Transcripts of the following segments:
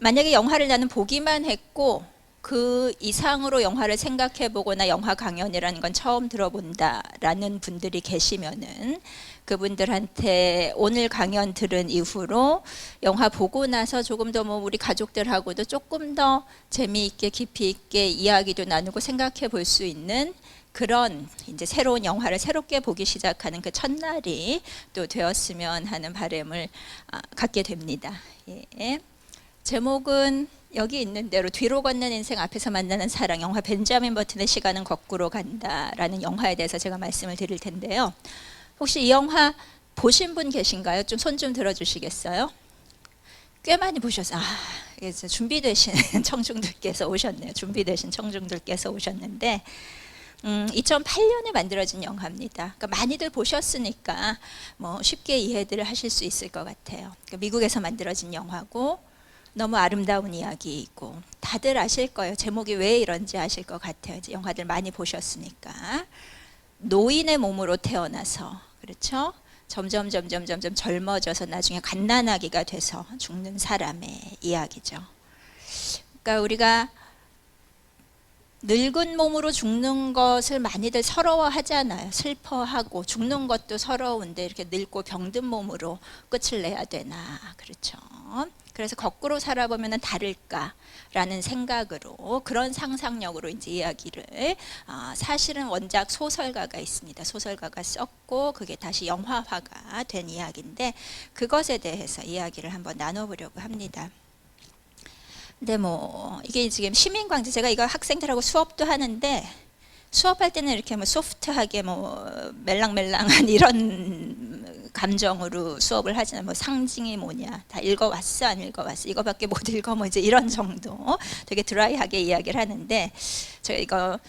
만약에 영화를 나는 보기만 했고 그 이상으로 영화를 생각해 보거나 영화 강연이라는 건 처음 들어본다라는 분들이 계시면은 그분들한테 오늘 강연 들은 이후로 영화 보고 나서 조금 더 뭐 우리 가족들하고도 조금 더 재미있게 깊이 있게 이야기도 나누고 생각해 볼 수 있는 그런 이제 새로운 영화를 새롭게 보기 시작하는 그 첫날이 또 되었으면 하는 바람을 갖게 됩니다. 예. 제목은 여기 있는 대로 뒤로 걷는 인생 앞에서 만나는 사랑, 영화 벤자민 버튼의 시간은 거꾸로 간다라는 영화에 대해서 제가 말씀을 드릴 텐데요. 혹시 이 영화 보신 분 계신가요? 좀 손 좀 들어주시겠어요? 꽤 많이 보셨어요. 그래서 준비되신 청중들께서 오셨네요. 준비되신 청중들께서 오셨는데 2008년에 만들어진 영화입니다. 그러니까 많이들 보셨으니까 뭐 쉽게 이해를 하실 수 있을 것 같아요. 그러니까 미국에서 만들어진 영화고 너무 아름다운 이야기이고 다들 아실 거예요. 제목이 왜 이런지 아실 것 같아요. 이제 영화들 많이 보셨으니까 노인의 몸으로 태어나서 그렇죠? 점점 젊어져서 나중에 갓난아기가 돼서 죽는 사람의 이야기죠. 그러니까 우리가 늙은 몸으로 죽는 것을 많이들 서러워하잖아요. 슬퍼하고 죽는 것도 서러운데 이렇게 늙고 병든 몸으로 끝을 내야 되나 그렇죠. 그래서 거꾸로 살아보면 다를까라는 생각으로 그런 상상력으로 이제 이야기를 사실은 원작 소설가가 있습니다. 소설가가 썼고 그게 다시 영화화가 된 이야기인데 그것에 대해서 이야기를 한번 나눠보려고 합니다. 근데 뭐 이게 지금 시민광장 제가 이거 학생들하고 수업도 하는데 수업할 때는 이렇게 뭐 소프트하게 뭐 멜랑멜랑한 이런 감정으로 수업을 하지만 뭐 상징이 뭐냐 다 읽어왔어 안 읽어왔어 이거밖에 못 읽어 뭐 이제 이런 정도 되게 드라이하게 이야기를 하는데 제가 이거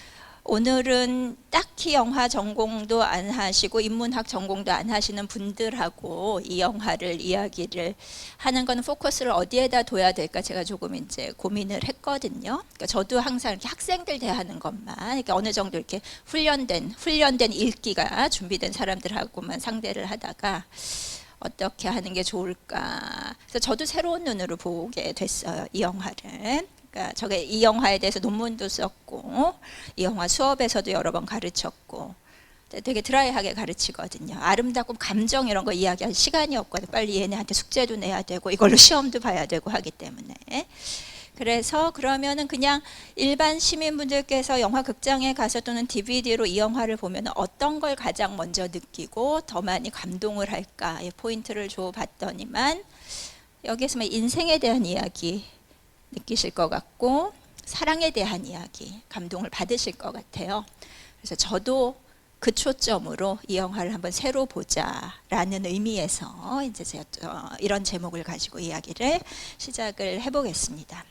오늘은 딱히 영화 전공도 안 하시고 인문학 전공도 안 하시는 분들하고 이 영화를 이야기를 하는 건 포커스를 어디에다 둬야 될까 제가 조금 이제 고민을 했거든요. 그러니까 저도 항상 이렇게 학생들 대하는 것만 그러니까 어느 정도 이렇게 훈련된 읽기가 준비된 사람들하고만 상대를 하다가 어떻게 하는 게 좋을까. 그래서 저도 새로운 눈으로 보게 됐어요. 이 영화를. 그러니까 저게 이 영화에 대해서 논문도 썼고 이 영화 수업에서도 여러 번 가르쳤고 되게 드라이하게 가르치거든요. 아름답고 감정 이런 거 이야기할 시간이 없거든요. 빨리 얘네한테 숙제도 내야 되고 이걸로 시험도 봐야 되고 하기 때문에 그래서 그러면은 그냥 일반 시민분들께서 영화 극장에 가서 또는 DVD로 이 영화를 보면 어떤 걸 가장 먼저 느끼고 더 많이 감동을 할까 포인트를 줘봤더니만 여기에서 인생에 대한 이야기 느끼실 것 같고 사랑에 대한 이야기 감동을 받으실 것 같아요. 그래서 저도 그 초점으로 이 영화를 한번 새로 보자라는 의미에서 이제 제가 이런 제목을 가지고 이야기를 시작을 해보겠습니다.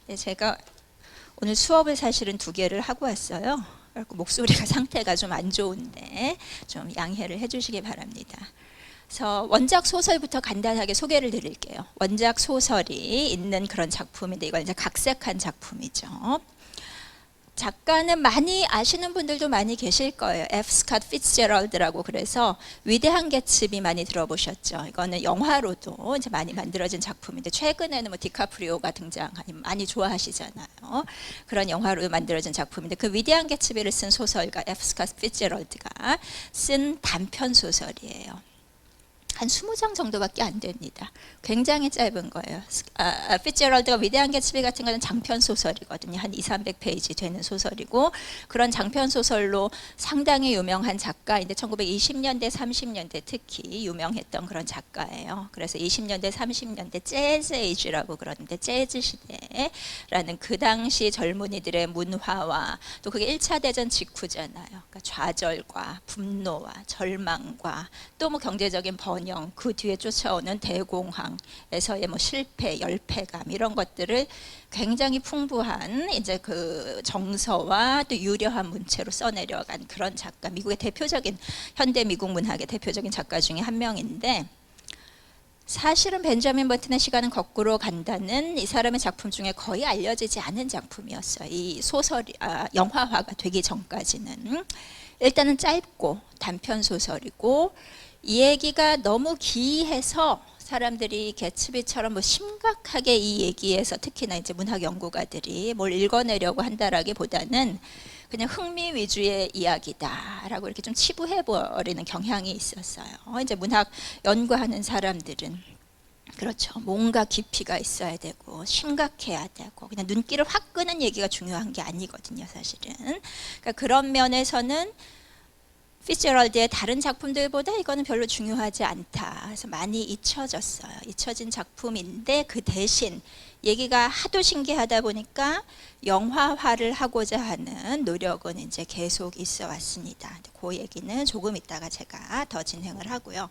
네, 제가 오늘 수업을 사실은 2개를 하고 왔어요. 그래서 목소리가 상태가 좀 안 좋은데 좀 양해를 해주시기 바랍니다. 그래서 원작 소설부터 간단하게 소개를 드릴게요. 원작 소설이 있는 그런 작품인데 이건 이제 각색한 작품이죠. 작가는 많이 아시는 분들도 많이 계실 거예요. F. 스캇 피츠제럴드라고 그래서 위대한 개츠비 많이 들어보셨죠. 이거는 영화로도 이제 많이 만들어진 작품인데 최근에는 뭐 디카프리오가 등장하니 많이 좋아하시잖아요. 그런 영화로 만들어진 작품인데 그 위대한 개츠비를 쓴 소설가 F. 스캇 피츠제럴드가 쓴 단편 소설이에요. 한 20장 정도밖에 안 됩니다. 굉장히 짧은 거예요. 피츠제럴드가 위대한 개츠비 같은 거는 장편 소설이거든요. 한 200~300페이지 되는 소설이고 그런 장편 소설로 상당히 유명한 작가인데 1920년대, 30년대 특히 유명했던 그런 작가예요. 그래서 20년대, 30년대 재즈 에이지라고 그러는데 재즈 시대라는 그 당시 젊은이들의 문화와 또 그게 1차 대전 직후잖아요. 그러니까 좌절과 분노와 절망과 또 뭐 경제적인 번영 그 뒤에 쫓아오는 대공황에서의 뭐 실패, 열패감 이런 것들을 굉장히 풍부한 이제 그 정서와 또 유려한 문체로 써내려간 그런 작가, 미국의 대표적인 현대 미국 문학의 대표적인 작가 중에 한 명인데 사실은 벤자민 버튼의 시간은 거꾸로 간다는 이 사람의 작품 중에 거의 알려지지 않은 작품이었어요. 이 소설이 영화화가 되기 전까지는 일단은 짧고 단편 소설이고 이 얘기가 너무 기이해서 사람들이 개츠비처럼 뭐 심각하게 이 얘기에서 특히나 이제 문학 연구가들이 뭘 읽어내려고 한다라기보다는 그냥 흥미 위주의 이야기다라고 이렇게 좀 치부해버리는 경향이 있었어요. 이제 문학 연구하는 사람들은 그렇죠. 뭔가 깊이가 있어야 되고 심각해야 되고 그냥 눈길을 확 끄는 얘기가 중요한 게 아니거든요, 사실은. 그러니까 그런 면에서는 피츠제럴드의 다른 작품들보다 이거는 별로 중요하지 않다. 그래서 많이 잊혀졌어요. 잊혀진 작품인데 그 대신 얘기가 하도 신기하다 보니까 영화화를 하고자 하는 노력은 이제 계속 있어 왔습니다. 그 얘기는 조금 있다가 제가 더 진행을 하고요.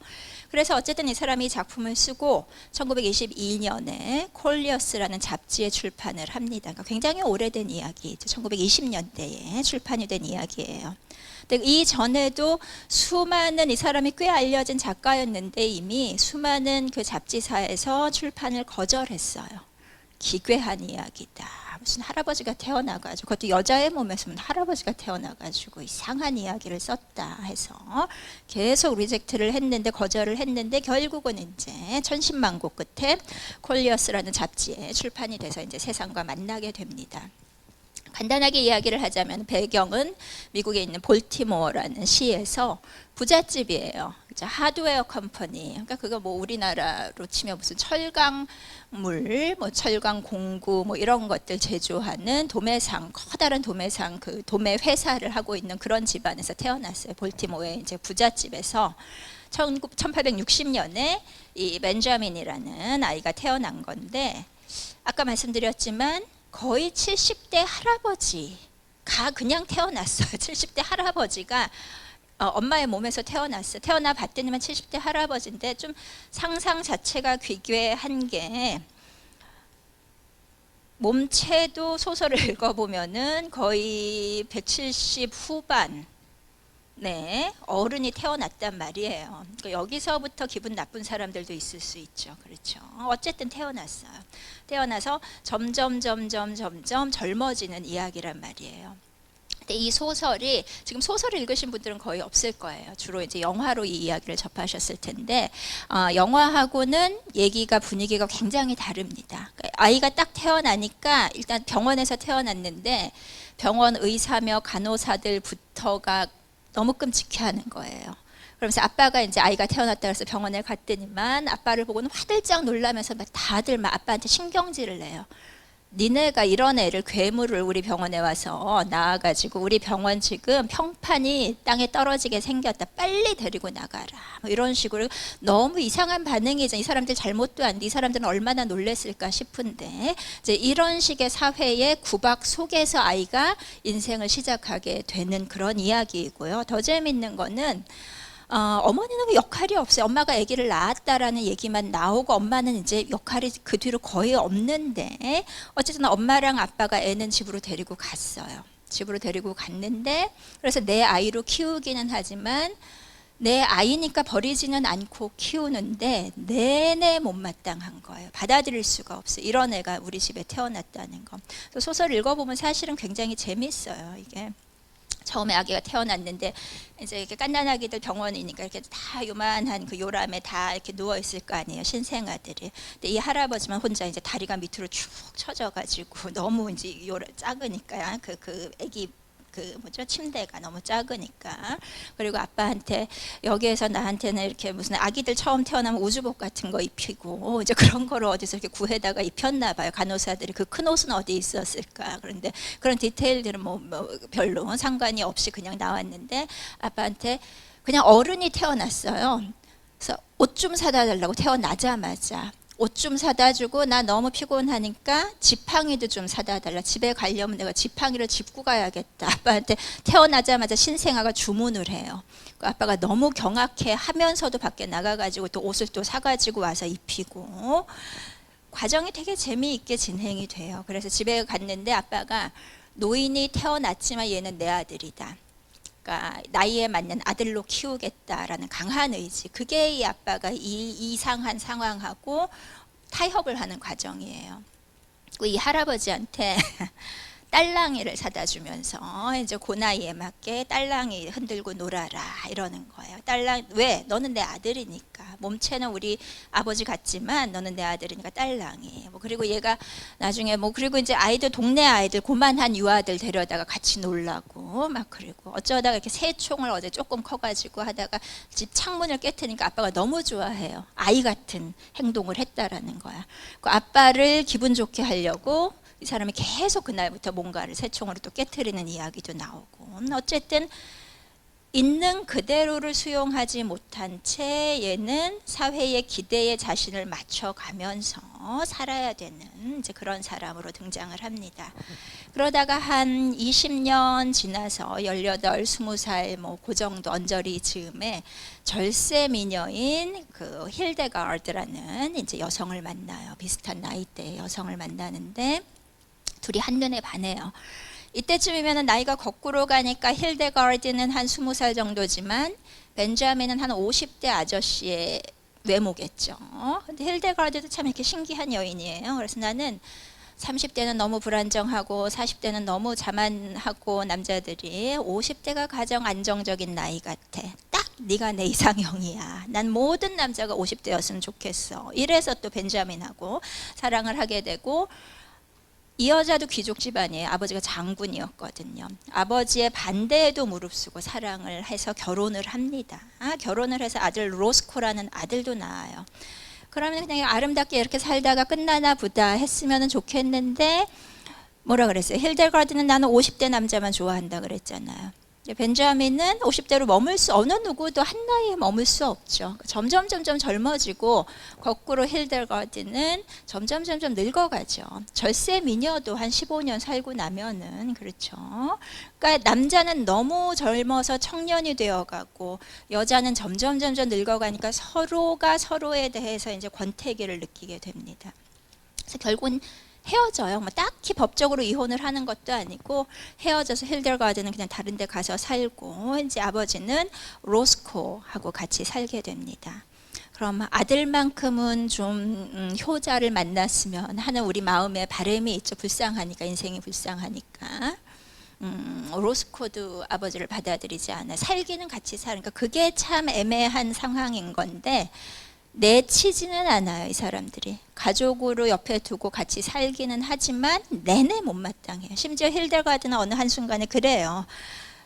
그래서 어쨌든 이 사람이 작품을 쓰고 1922년에 콜리어스라는 잡지에 출판을 합니다. 그러니까 굉장히 오래된 이야기죠. 1920년대에 출판이 된 이야기예요. 근데 이전에도 수많은 이 사람이 꽤 알려진 작가였는데 이미 수많은 그 잡지사에서 출판을 거절했어요. 기괴한 이야기다. 무슨 할아버지가 태어나가지고 그것도 여자의 몸에서 할아버지가 태어나가지고 이상한 이야기를 썼다 해서 계속 리젝트를 했는데 거절을 했는데 결국은 이제 천신만고 끝에 콜리어스라는 잡지에 출판이 돼서 이제 세상과 만나게 됩니다. 간단하게 이야기를 하자면 배경은 미국에 있는 볼티모어라는 시에서 부잣집이에요. 하드웨어 컴퍼니. 그러니까 그거 뭐 우리나라로 치면 무슨 철강물, 뭐 철강 공구 뭐 이런 것들 제조하는 도매상, 커다란 도매상 그 도매 회사를 하고 있는 그런 집안에서 태어났어요. 볼티모어의 이제 부잣집에서 1860년에 이 벤자민이라는 아이가 태어난 건데 아까 말씀드렸지만 거의 70대 할아버지가 그냥 태어났어요. 70대 할아버지가 엄마의 몸에서 태어났어요. 태어나 봤더니만 70대 할아버지인데 좀 상상 자체가 기괴한 게 몸체도 소설을 읽어보면은 거의 170 후반 네, 어른이 태어났단 말이에요. 그러니까 여기서부터 기분 나쁜 사람들도 있을 수 있죠. 그렇죠. 어쨌든 태어났어요. 태어나서 점점 젊어지는 이야기란 말이에요. 근데 이 소설이 지금 소설을 읽으신 분들은 거의 없을 거예요. 주로 이제 영화로 이 이야기를 접하셨을 텐데 영화하고는 얘기가 분위기가 굉장히 다릅니다. 그러니까 아이가 딱 태어나니까 일단 병원에서 태어났는데 병원 의사며 간호사들부터가 너무 끔찍해하는 거예요. 그러면서 아빠가 이제 아이가 태어났다 그래서 병원에 갔더니만 아빠를 보고는 화들짝 놀라면서 다들 막 아빠한테 신경질을 내요. 니네가 이런 애를 괴물을 우리 병원에 와서 낳아가지고 우리 병원 지금 평판이 땅에 떨어지게 생겼다. 빨리 데리고 나가라. 뭐 이런 식으로 너무 이상한 반응이죠. 이 사람들 잘못도 안 돼. 이 사람들은 얼마나 놀랬을까 싶은데 이제 이런 식의 사회의 구박 속에서 아이가 인생을 시작하게 되는 그런 이야기이고요. 더 재밌는 거는 어머니는 역할이 없어요. 엄마가 아기를 낳았다라는 얘기만 나오고 엄마는 이제 역할이 그 뒤로 거의 없는데 어쨌든 엄마랑 아빠가 애는 집으로 데리고 갔어요. 집으로 데리고 갔는데 그래서 내 아이로 키우기는 하지만 내 아이니까 버리지는 않고 키우는데 내내 못마땅한 거예요. 받아들일 수가 없어요. 이런 애가 우리 집에 태어났다는 거. 소설 읽어보면 사실은 굉장히 재밌어요. 이게. 처음에 아기가 태어났는데 이제 이렇게 갓난아기들 병원이니까 이렇게 다 요만한 그 요람에 다 이렇게 누워 있을 거 아니에요, 신생아들이. 근데 이 할아버지만 혼자 이제 다리가 밑으로 축 처져가지고 너무 이제 작으니까 그 아기 그 뭐죠 침대가 너무 작으니까. 그리고 아빠한테 여기에서 나한테는 이렇게 무슨 아기들 처음 태어나면 우주복 같은 거 입히고 이제 그런 거를 어디서 이렇게 구해다가 입혔나 봐요. 간호사들이 그 큰 옷은 어디 있었을까. 그런데 그런 디테일들은 뭐 별로 상관이 없이 그냥 나왔는데 아빠한테 그냥 어른이 태어났어요. 그래서 옷 좀 사다 달라고 태어나자마자. 옷 좀 사다 주고 나 너무 피곤하니까 지팡이도 좀 사다 달라. 집에 가려면 내가 지팡이를 짚고 가야겠다. 아빠한테 태어나자마자 신생아가 주문을 해요. 아빠가 너무 경악해 하면서도 밖에 나가가지고 또 옷을 또 사가지고 와서 입히고 과정이 되게 재미있게 진행이 돼요. 그래서 집에 갔는데 아빠가 노인이 태어났지만 얘는 내 아들이다. 그러니까 나이에 맞는 아들로 키우겠다라는 강한 의지. 그게 이 아빠가 이 이상한 상황하고 타협을 하는 과정이에요. 이 할아버지한테 딸랑이를 사다 주면서 이제 그 나이에 맞게 딸랑이 흔들고 놀아라 이러는 거예요. 딸랑 왜? 너는 내 아들이니까. 몸체는 우리 아버지 같지만 너는 내 아들이니까 딸랑이. 뭐 그리고 얘가 나중에 뭐 그리고 이제 아이들 동네 아이들 고만한 유아들 데려다가 같이 놀라고 막 그리고 어쩌다가 이렇게 새총을 어제 조금 커가지고 하다가 집 창문을 깨트니까 아빠가 너무 좋아해요. 아이 같은 행동을 했다라는 거야. 그 아빠를 기분 좋게 하려고 이 사람이 계속 그날부터 뭔가를 새총으로 또 깨트리는 이야기도 나오고 어쨌든 있는 그대로를 수용하지 못한 채 얘는 사회의 기대에 자신을 맞춰가면서 살아야 되는 이제 그런 사람으로 등장을 합니다. 그러다가 한 20년 지나서 18, 20살 뭐 그 정도 언저리 즈음에 절세 미녀인 그 힐데가르드라는 이제 여성을 만나요. 비슷한 나이대의 여성을 만나는데 둘이 한눈에 반해요. 이때쯤이면 나이가 거꾸로 가니까 힐데가르드는 한 20살 정도지만 벤자민은 한 50대 아저씨의 외모겠죠. 근데 힐데가르드도 참 이렇게 신기한 여인이에요. 그래서 나는 30대는 너무 불안정하고 40대는 너무 자만하고 남자들이 50대가 가장 안정적인 나이 같아. 딱 네가 내 이상형이야. 난 모든 남자가 50대였으면 좋겠어. 이래서 또 벤자민하고 사랑을 하게 되고 이 여자도 귀족 집안이에요. 아버지가 장군이었거든요. 아버지의 반대에도 무릅쓰고 사랑을 해서 결혼을 합니다. 결혼을 해서 아들 로스코라는 아들도 낳아요. 그러면 그냥 아름답게 이렇게 살다가 끝나나 보다 했으면 좋겠는데 뭐라 그랬어요? 힐데가르드는 나는 50대 남자만 좋아한다 그랬잖아요. 벤자민은 50대로 어느 누구도 한 나이에 머물 수 없죠. 점점 젊어지고 거꾸로 힐데가르드는 점점 늙어가죠. 절세 미녀도 한 15년 살고 나면은 그렇죠. 그러니까 남자는 너무 젊어서 청년이 되어가고 여자는 점점 늙어가니까 서로가 서로에 대해서 이제 권태기를 느끼게 됩니다. 그래서 결국은 헤어져요. 뭐 딱히 법적으로 이혼을 하는 것도 아니고 헤어져서 힐데가르드는 그냥 다른 데 가서 살고 이제 아버지는 로스코하고 같이 살게 됩니다. 그럼 아들만큼은 좀 효자를 만났으면 하는 우리 마음에 바람이 있죠. 불쌍하니까, 인생이 불쌍하니까. 로스코도 아버지를 받아들이지 않아요. 살기는 같이 사니까 그게 참 애매한 상황인 건데 내치지는 않아요. 이 사람들이 가족으로 옆에 두고 같이 살기는 하지만 내내 못마땅해요. 심지어 힐데가르드는 어느 한순간에 그래요.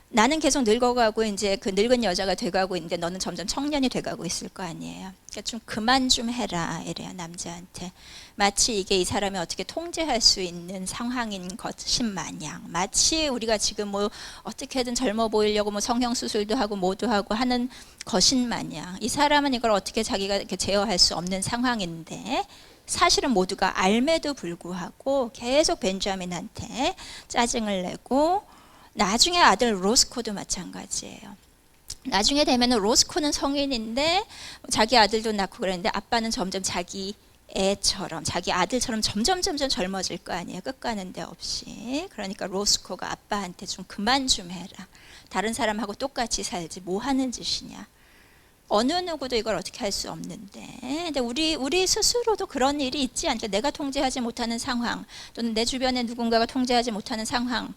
나는 계속 늙어가고 이제 그 늙은 여자가 돼가고 있는데 너는 점점 청년이 돼가고 있을 거 아니에요. 그러니까 좀 그만 좀 해라 이래요. 남자한테. 마치 이게 이 사람이 어떻게 통제할 수 있는 상황인 것인 마냥, 마치 우리가 지금 뭐 어떻게든 젊어 보이려고 뭐 성형수술도 하고 뭐도 하고 하는 것인 마냥 이 사람은 이걸 어떻게 자기가 이렇게 제어할 수 없는 상황인데 사실은 모두가 알매도 불구하고 계속 벤자민한테 짜증을 내고 나중에 아들 로스코도 마찬가지예요. 나중에 되면 로스코는 성인인데 자기 아들도 낳고 그랬는데 아빠는 점점 자기 애처럼 자기 아들처럼 점점 젊어질 거 아니에요. 끝가는 데 없이. 그러니까 로스코가 아빠한테 좀 그만 좀 해라. 다른 사람하고 똑같이 살지 뭐 하는 짓이냐. 어느 누구도 이걸 어떻게 할 수 없는데 근데 우리 스스로도 그런 일이 있지 않을까. 내가 통제하지 못하는 상황 또는 내 주변에 누군가가 통제하지 못하는 상황에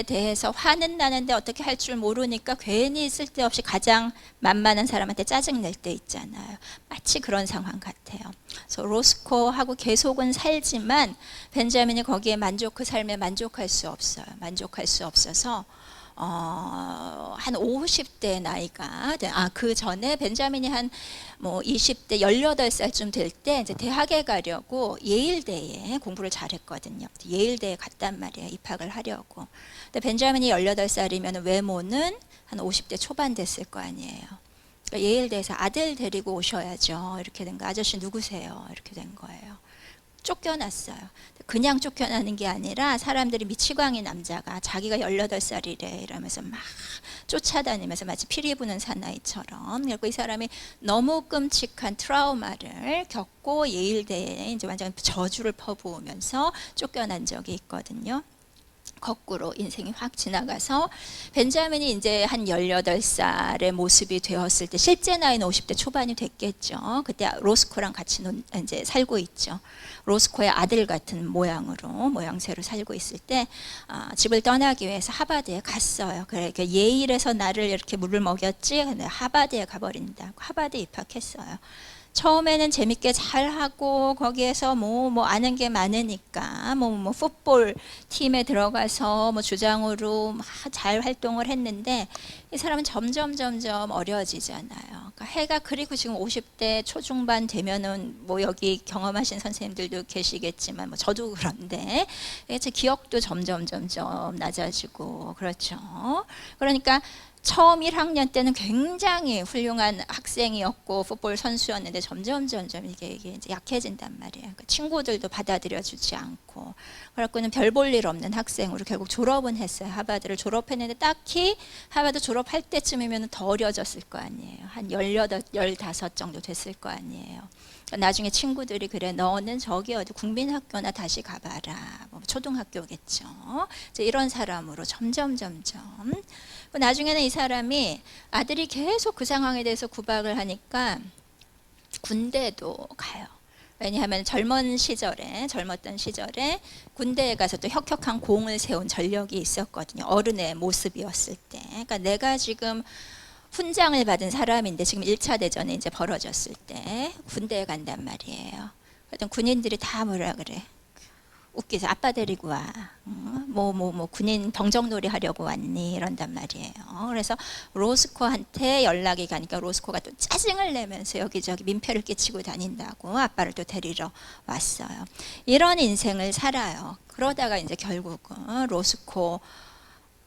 대해서 화는 나는데 어떻게 할 줄 모르니까 괜히 쓸데없이 가장 만만한 사람한테 짜증낼 때 있잖아요. 마치 그런 상황 같아요. 그래서 로스코하고 계속은 살지만 벤자민이 거기에 그 삶에 만족할 수 없어요. 만족할 수 없어서 한 50대 나이가 그 전에 벤자민이 한 뭐 20대 18살쯤 될 때 이제 대학에 가려고 예일대에 공부를 잘했거든요. 예일대에 갔단 말이에요. 입학을 하려고. 근데 벤자민이 18살이면 외모는 한 50대 초반 됐을 거 아니에요. 그러니까 예일대에서 아들 데리고 오셔야죠. 이렇게 된 거. 아저씨 누구세요? 이렇게 된 거예요. 쫓겨났어요. 그냥 쫓겨나는 게 아니라 사람들이 미치광이 남자가 자기가 18살이래 이러면서 막 쫓아다니면서 마치 피리 부는 사나이처럼. 그리고 이 사람이 너무 끔찍한 트라우마를 겪고 예일대에 이제 완전 저주를 퍼부으면서 쫓겨난 적이 있거든요. 거꾸로 인생이 확 지나가서 벤자민이 이제 한 18살의 모습이 되었을 때 실제 나이는 50대 초반이 됐겠죠. 그때 로스코랑 같이 이제 살고 있죠. 로스코의 아들 같은 모양새로 살고 있을 때 집을 떠나기 위해서 하버드에 갔어요. 그러니까 예일에서 나를 이렇게 물을 먹였지, 근데 하버드에 가버린다고 하버드에 입학했어요. 처음에는 재밌게 잘하고 거기에서 뭐 아는 게 많으니까 뭐 풋볼 팀에 들어가서 뭐 주장으로 막 잘 활동을 했는데 이 사람은 점점 어려지잖아요. 그러니까 해가 그리고 지금 50대 초중반 되면은 뭐 여기 경험하신 선생님들도 계시겠지만 뭐 저도 그런데 제 기억도 점점 낮아지고 그렇죠. 그러니까 처음 1학년 때는 굉장히 훌륭한 학생이었고 풋볼 선수였는데 점점 이게 이제 약해진단 말이에요. 그러니까 친구들도 받아들여주지 않고 그래갖고는 별 볼 일 없는 학생으로 결국 졸업은 했어요. 하버드를 졸업했는데 딱히 하버드 졸업할 때쯤이면 더 어려졌을 거 아니에요. 한 18, 15 정도 됐을 거 아니에요. 나중에 친구들이 그래 너는 저기 어디 국민학교나 다시 가봐라. 뭐 초등학교겠죠. 이제 이런 사람으로 점점 나중에는 이 사람이 아들이 계속 그 상황에 대해서 구박을 하니까 군대도 가요. 왜냐하면 젊었던 시절에 군대에 가서 또 혁혁한 공을 세운 전력이 있었거든요. 어른의 모습이었을 때. 그러니까 내가 지금 훈장을 받은 사람인데 지금 1차 대전이 이제 벌어졌을 때 군대에 간단 말이에요. 그랬더니 군인들이 다 뭐라 그래. 웃기죠. 아빠 데리고 와. 군인 병정놀이 하려고 왔니? 이런단 말이에요. 그래서 로스코한테 연락이 가니까 로스코가 또 짜증을 내면서 여기저기 민폐를 끼치고 다닌다고 아빠를 또 데리러 왔어요. 이런 인생을 살아요. 그러다가 이제 결국은 로스코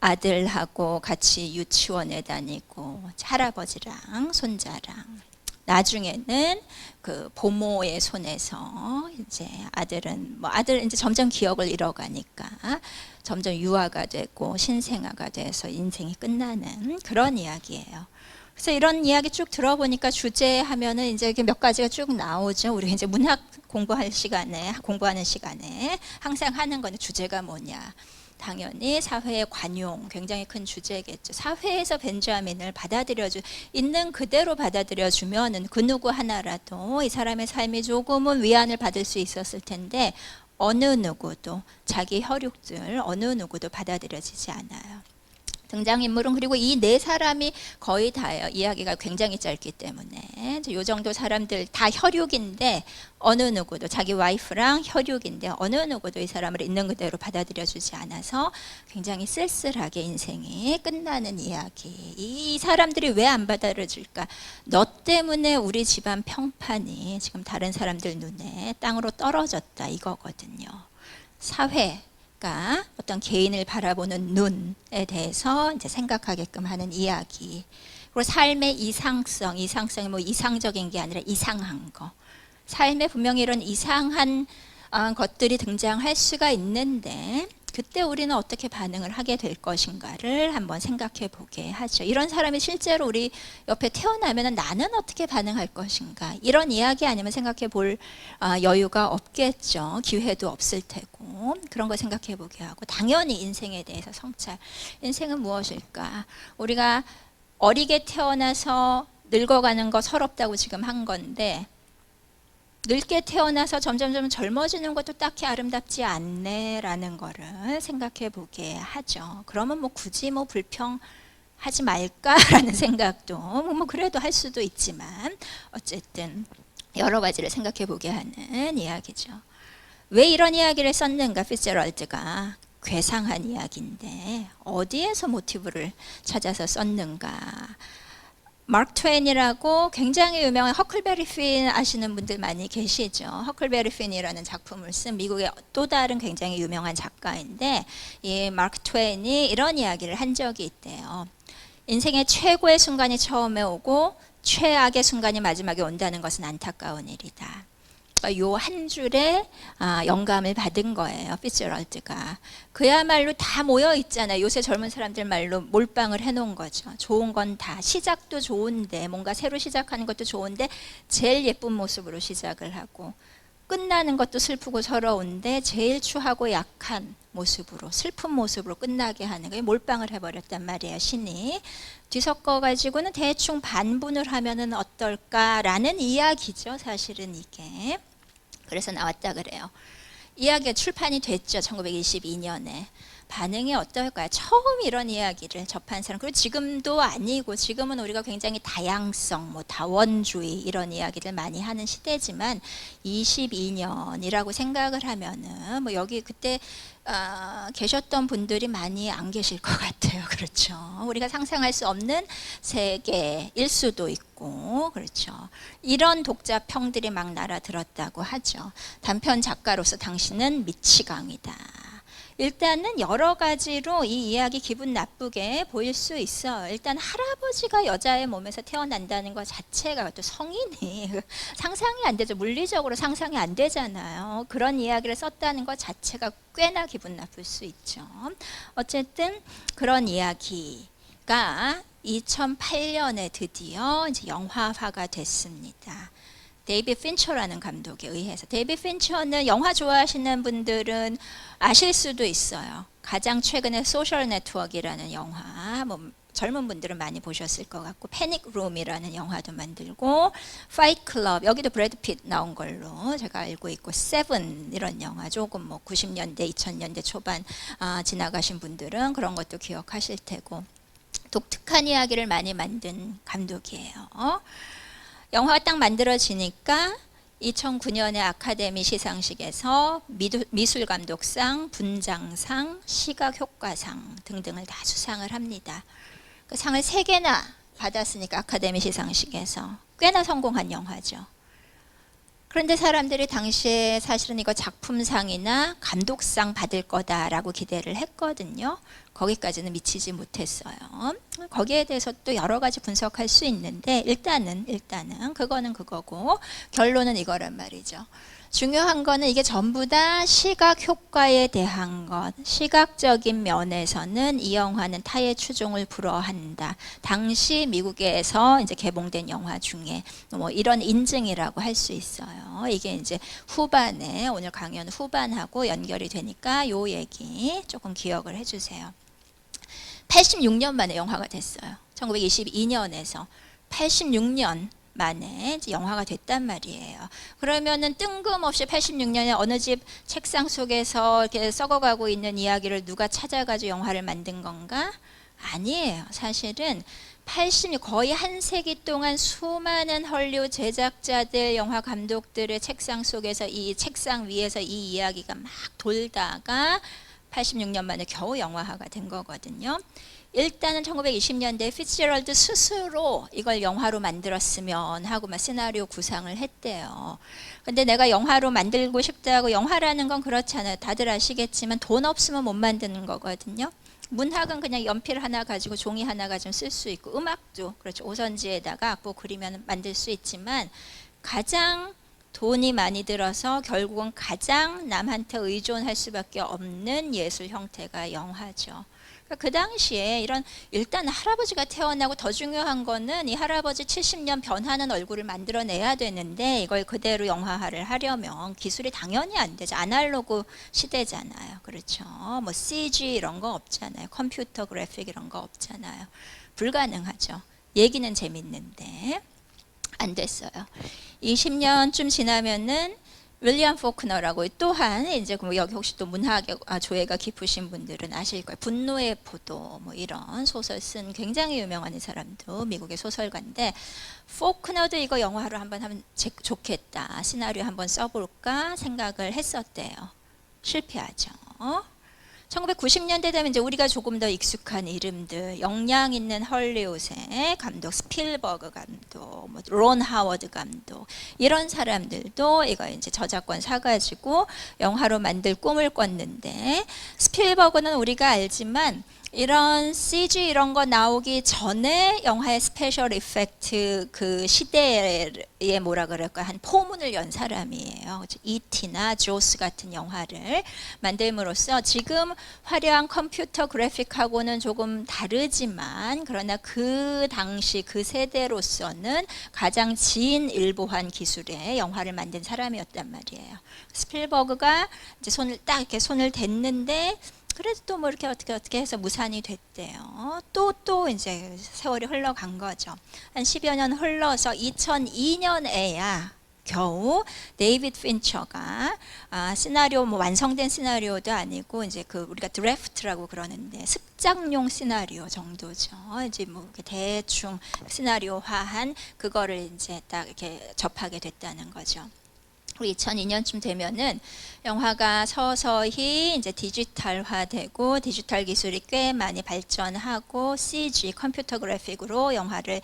아들하고 같이 유치원에 다니고 할아버지랑 손자랑 나중에는 그 보모의 손에서 이제 아들은 이제 점점 기억을 잃어가니까 점점 유아가 되고 신생아가 돼서 인생이 끝나는 그런 이야기예요. 그래서 이런 이야기 쭉 들어보니까 주제 하면은 이제 몇 가지가 쭉 나오죠. 우리 이제 문학 공부하는 시간에 항상 하는 거는 주제가 뭐냐. 당연히 사회의 관용 굉장히 큰 주제겠죠. 사회에서 벤자민을 있는 그대로 받아들여주면은 그 누구 하나라도 이 사람의 삶이 조금은 위안을 받을 수 있었을 텐데 어느 누구도 자기 혈육들 어느 누구도 받아들여지지 않아요. 등장인물은 그리고 이 네 사람이 거의 다예요. 이야기가 굉장히 짧기 때문에 이 정도 사람들 다 혈육인데 어느 누구도 자기 와이프랑 혈육인데 어느 누구도 이 사람을 있는 그대로 받아들여주지 않아서 굉장히 쓸쓸하게 인생이 끝나는 이야기. 이 사람들이 왜 안 받아들여줄까? 너 때문에 우리 집안 평판이 지금 다른 사람들 눈에 땅으로 떨어졌다 이거거든요. 사회 어떤 개인을 바라보는 눈에 대해서 이제 생각하게끔 하는 이야기. 그리고 삶의 이상성이 뭐 이상적인 게 아니라 이상한 거. 삶에 분명히 이런 이상한 것들이 등장할 수가 있는데 그때 우리는 어떻게 반응을 하게 될 것인가를 한번 생각해 보게 하죠. 이런 사람이 실제로 우리 옆에 태어나면 나는 어떻게 반응할 것인가. 이런 이야기 아니면 생각해 볼 여유가 없겠죠. 기회도 없을 테고. 그런 거 생각해 보게 하고 당연히 인생에 대해서 성찰. 인생은 무엇일까? 우리가 어리게 태어나서 늙어가는 거 서럽다고 지금 한 건데 늙게 태어나서 점점 젊어지는 것도 딱히 아름답지 않네라는 거를 생각해 보게 하죠. 그러면 굳이 불평하지 말까라는 생각도 그래도 할 수도 있지만 어쨌든 여러 가지를 생각해 보게 하는 이야기죠. 왜 이런 이야기를 썼는가? 피츠제럴드가 괴상한 이야기인데 어디에서 모티브를 찾아서 썼는가? 마크 트웨인이라고 굉장히 유명한 허클베리 핀 아시는 분들 많이 계시죠. 허클베리 핀이라는 작품을 쓴 미국의 또 다른 굉장히 유명한 작가인데 이 마크 트웨인이 이런 이야기를 한 적이 있대요. 인생의 최고의 순간이 처음에 오고 최악의 순간이 마지막에 온다는 것은 안타까운 일이다. 요 한 줄에 영감을 받은 거예요. 피츠제럴드가. 그야말로 다 모여 있잖아요. 요새 젊은 사람들 말로 몰빵을 해놓은 거죠. 좋은 건 다 시작도 좋은데 뭔가 새로 시작하는 것도 좋은데 제일 예쁜 모습으로 시작을 하고 끝나는 것도 슬프고 서러운데 제일 추하고 약한 모습으로, 슬픈 모습으로 끝나게 하는 거예요. 몰빵을 해버렸단 말이에요, 신이. 뒤섞어 가지고는 대충 반분을 하면은 어떨까라는 이야기죠, 사실은 이게. 그래서 나왔다 그래요. 이야기가 출판이 됐죠, 1922년에. 반응이 어떨까요? 처음 이런 이야기를 접한 사람, 그리고 지금도 아니고, 지금은 우리가 굉장히 다양성, 뭐 다원주의 이런 이야기를 많이 하는 시대지만 22년이라고 생각을 하면은 뭐 여기 그때 계셨던 분들이 많이 안 계실 것 같아요. 그렇죠. 우리가 상상할 수 없는 세계일 수도 있고, 그렇죠. 이런 독자평들이 막 날아들었다고 하죠. 단편 작가로서 당신은 미치광이다. 일단은 여러 가지로 이 이야기 기분 나쁘게 보일 수 있어요. 일단 할아버지가 여자의 몸에서 태어난다는 것 자체가 또 성인이 상상이 안 되죠. 물리적으로 상상이 안 되잖아요. 그런 이야기를 썼다는 것 자체가 꽤나 기분 나쁠 수 있죠. 어쨌든 그런 이야기가 2008년에 드디어 이제 영화화가 됐습니다. 데이비드 핀처라는 감독에 의해서. 데이비드 핀처는 영화 좋아하시는 분들은 아실 수도 있어요. 가장 최근에 소셜 네트워크라는 영화, 뭐 젊은 분들은 많이 보셨을 것 같고, 패닉 룸이라는 영화도 만들고, 파이트 클럽, 여기도 브래드 핏 나온 걸로 제가 알고 있고, 세븐 이런 영화, 조금 뭐 90년대 2000년대 초반 지나가신 분들은 그런 것도 기억하실 테고, 독특한 이야기를 많이 만든 감독이에요. 영화가 딱 만들어지니까 2009년에 아카데미 시상식에서 미술감독상, 분장상, 시각효과상 등등을 다 수상을 합니다. 그 상을 3개나 받았으니까 아카데미 시상식에서 꽤나 성공한 영화죠. 그런데 사람들이 당시에 사실은 이거 작품상이나 감독상 받을 거다라고 기대를 했거든요. 거기까지는 미치지 못했어요. 거기에 대해서 또 여러 가지 분석할 수 있는데 일단은 그거는 그거고, 결론은 이거란 말이죠. 중요한 거는 이게 전부 다 시각 효과에 대한 것, 시각적인 면에서는 이 영화는 타의 추종을 불허한다. 당시 미국에서 이제 개봉된 영화 중에 뭐 이런 인증이라고 할 수 있어요. 이게 이제 후반에, 오늘 강연 후반하고 연결이 되니까 요 얘기 조금 기억을 해주세요. 86년 만에 영화가 됐어요. 1922년에서 86년 만에 이제 영화가 됐단 말이에요. 그러면은 뜬금없이 86년에 어느 집 책상 속에서 이렇게 썩어가고 있는 이야기를 누가 찾아가지고 영화를 만든 건가? 아니에요. 사실은 거의 한 세기 동안 수많은 헐리우드 제작자들, 영화 감독들의 책상 속에서, 이 책상 위에서 이 이야기가 막 돌다가 86년 만에 겨우 영화화가 된 거거든요. 일단은 1920년대 피츠제럴드 스스로 이걸 영화로 만들었으면 하고 막 시나리오 구상을 했대요. 근데 내가 영화로 만들고 싶다고, 영화라는 건 그렇잖아요. 다들 아시겠지만 돈 없으면 못 만드는 거거든요. 문학은 그냥 연필 하나 가지고 종이 하나 가지고 쓸 수 있고, 음악도 그렇죠. 오선지에다가 악보 그리면 만들 수 있지만 가장 돈이 많이 들어서 결국은 가장 남한테 의존할 수밖에 없는 예술 형태가 영화죠. 그 당시에 이런, 일단 할아버지가 태어나고 더 중요한 거는 이 할아버지 70년 변하는 얼굴을 만들어내야 되는데 이걸 그대로 영화화를 하려면 기술이 당연히 안 되죠. 아날로그 시대잖아요. 그렇죠. 뭐 CG 이런 거 없잖아요. 컴퓨터 그래픽 이런 거 없잖아요. 불가능하죠. 얘기는 재밌는데 안 됐어요. 20년쯤 지나면은 윌리엄 포크너라고, 또한 이제 여기 혹시 또 문학 조예가 깊으신 분들은 아실 거예요. 분노의 포도 뭐 이런 소설 쓴 굉장히 유명한 이 사람도 미국의 소설가인데, 포크너도 이거 영화로 한번 하면 좋겠다, 시나리오 한번 써볼까 생각을 했었대요. 실패하죠. 1990년대 되면 이제 우리가 조금 더 익숙한 이름들, 역량 있는 헐리우드의 감독, 스필버그 감독, 뭐 론 하워드 감독, 이런 사람들도 이거 이제 저작권 사가지고 영화로 만들 꿈을 꿨는데, 스필버그는 우리가 알지만 이런 CG 이런 거 나오기 전에 영화의 스페셜 이펙트 그 시대에 뭐라 그럴까 한 포문을 연 사람이에요. E.T.나 조스 같은 영화를 만듦으로써 지금 화려한 컴퓨터 그래픽하고는 조금 다르지만 그러나 그 당시 그 세대로서는 가장 진일보한 기술의 영화를 만든 사람이었단 말이에요. 스필버그가 이제 이렇게 손을 댔는데 그래도 또 뭐 이렇게 어떻게 해서 무산이 됐대요. 또 이제 세월이 흘러간 거죠. 한 10여 년 흘러서 2002년에야 겨우 데이비드 핀처가 시나리오 뭐 완성된 시나리오도 아니고 이제 그 우리가 드래프트라고 그러는데 습작용 시나리오 정도죠. 이제 뭐 이렇게 대충 시나리오화한 그거를 이제 딱 이렇게 접하게 됐다는 거죠. 2002년쯤 되면은 영화가 서서히 이제 디지털화되고 디지털 기술이 꽤 많이 발전하고 CG 컴퓨터 그래픽으로 영화를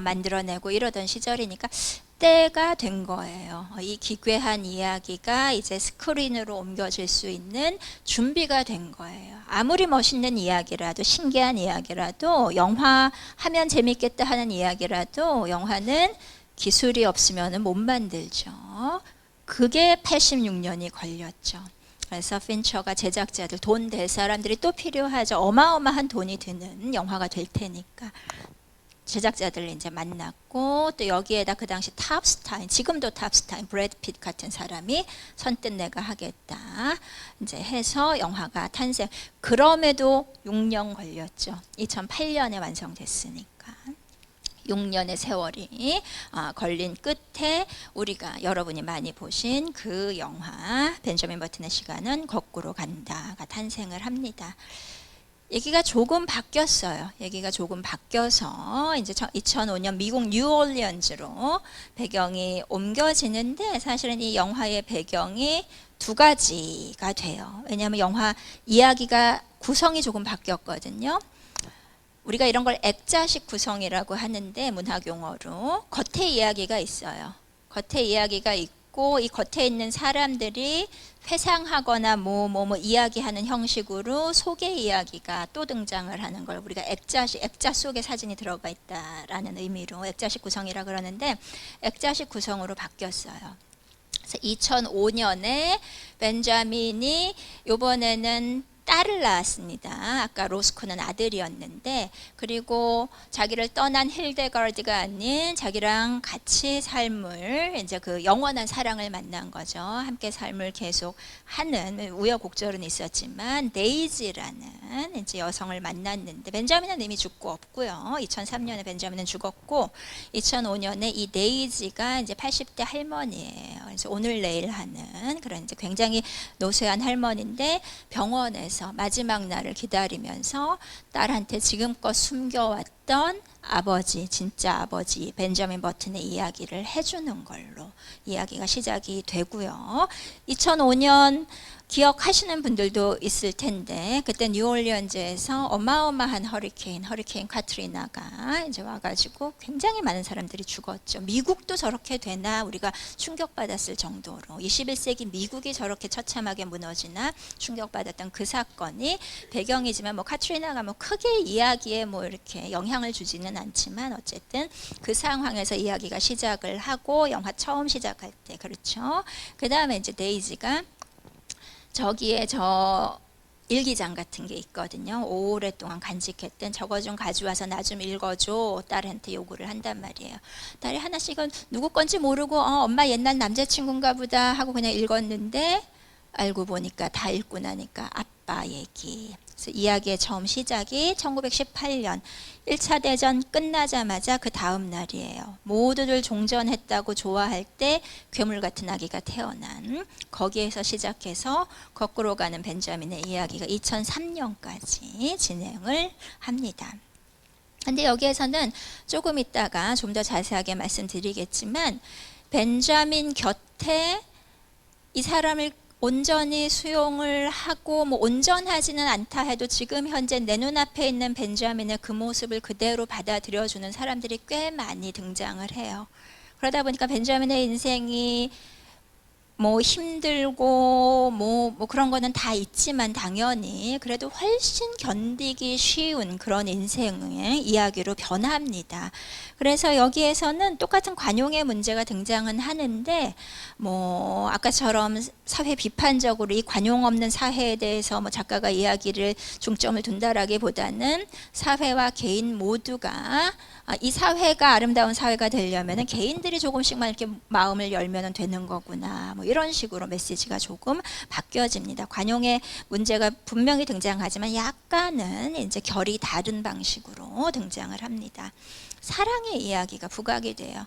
만들어내고 이러던 시절이니까 때가 된 거예요. 이 기괴한 이야기가 이제 스크린으로 옮겨질 수 있는 준비가 된 거예요. 아무리 멋있는 이야기라도 신기한 이야기라도 영화 하면 재밌겠다 하는 이야기라도 영화는 기술이 없으면 못 만들죠. 그게 86년이 걸렸죠. 그래서 핀처가 제작자들 돈 될 사람들이 또 필요하죠. 어마어마한 돈이 드는 영화가 될 테니까 제작자들을 이제 만났고 또 여기에다 그 당시 탑스타인 지금도 탑스타인 브래드 핏 같은 사람이 선뜻 내가 하겠다 이제 해서 영화가 탄생. 그럼에도 6년 걸렸죠. 2008년에 완성됐으니까. 6년의 세월이 걸린 끝에 우리가 여러분이 많이 보신 그 영화 벤저민 버튼의 시간은 거꾸로 간다가 탄생을 합니다. 얘기가 조금 바뀌었어요. 얘기가 조금 바뀌어서 이제 2005년 미국 뉴올리언즈로 배경이 옮겨지는데 사실은 이 영화의 배경이 두 가지가 돼요. 왜냐하면 영화 이야기가 구성이 조금 바뀌었거든요. 우리가 이런 걸 액자식 구성이라고 하는데 문학 용어로 겉에 이야기가 있어요. 겉에 이야기가 있고 이 겉에 있는 사람들이 회상하거나 뭐 이야기하는 형식으로 속의 이야기가 또 등장을 하는 걸 우리가 액자 속에 사진이 들어가 있다라는 의미로 액자식 구성이라 그러는데 액자식 구성으로 바뀌었어요. 그래서 2005년에 벤자민이 이번에는 딸을 낳았습니다. 아까 로스코는 아들이었는데 그리고 자기를 떠난 힐데가르드가 아닌 자기랑 같이 삶을 이제 그 영원한 사랑을 만난 거죠. 함께 삶을 계속 하는 우여곡절은 있었지만 데이지라는 이제 여성을 만났는데 벤자민은 이미 죽고 없고요. 2003년에 벤자민은 죽었고 2005년에 이 데이지가 이제 80대 할머니예요. 그래서 오늘 내일 하는 그런 이제 굉장히 노쇠한 할머니인데 병원에서 마지막 날을 기다리면서 딸한테 지금껏 숨겨왔던 아버지, 진짜 아버지 벤저민 버튼의 이야기를 해주는 걸로 이야기가 시작이 되고요. 2005년 기억하시는 분들도 있을 텐데 그때 뉴올리언즈에서 어마어마한 허리케인 카트리나가 이제 와가지고 굉장히 많은 사람들이 죽었죠. 미국도 저렇게 되나 우리가 충격받았을 정도로 21세기 미국이 저렇게 처참하게 무너지나 충격받았던 그 사건이 배경이지만 뭐 카트리나가 뭐 크게 이야기에 뭐 이렇게 영향을 주지는 않지만 어쨌든 그 상황에서 이야기가 시작을 하고 영화 처음 시작할 때 그렇죠. 그 다음에 이제 데이지가 저기에 저 일기장 같은 게 있거든요. 오랫동안 간직했던 저거 좀 가져와서 나 좀 읽어줘 딸한테 요구를 한단 말이에요. 딸이 하나씩은 누구 건지 모르고 엄마 옛날 남자친구인가 보다 하고 그냥 읽었는데 알고 보니까 다 읽고 나니까 아빠 얘기. 그래서 이야기의 처음 시작이 1918년 1차 대전 끝나자마자 그 다음 날이에요. 모두들 종전했다고 좋아할 때 괴물 같은 아기가 태어난 거기에서 시작해서 거꾸로 가는 벤자민의 이야기가 2003년까지 진행을 합니다. 근데 여기에서는 조금 있다가 좀 더 자세하게 말씀드리겠지만 벤자민 곁에 이 사람을 온전히 수용을 하고 뭐 온전하지는 않다 해도 지금 현재 내 눈앞에 있는 벤자민의 그 모습을 그대로 받아들여주는 사람들이 꽤 많이 등장을 해요. 그러다 보니까 벤자민의 인생이 뭐 힘들고 뭐 그런 거는 다 있지만 당연히 그래도 훨씬 견디기 쉬운 그런 인생의 이야기로 변합니다. 그래서 여기에서는 똑같은 관용의 문제가 등장은 하는데 뭐 아까처럼 사회 비판적으로 이 관용 없는 사회에 대해서 뭐 작가가 이야기를 중점을 둔다라기보다는 사회와 개인 모두가 이 사회가 아름다운 사회가 되려면 개인들이 조금씩만 이렇게 마음을 열면 되는 거구나. 뭐 이런 식으로 메시지가 조금 바뀌어집니다. 관용의 문제가 분명히 등장하지만 약간은 이제 결이 다른 방식으로 등장을 합니다. 사랑의 이야기가 부각이 돼요.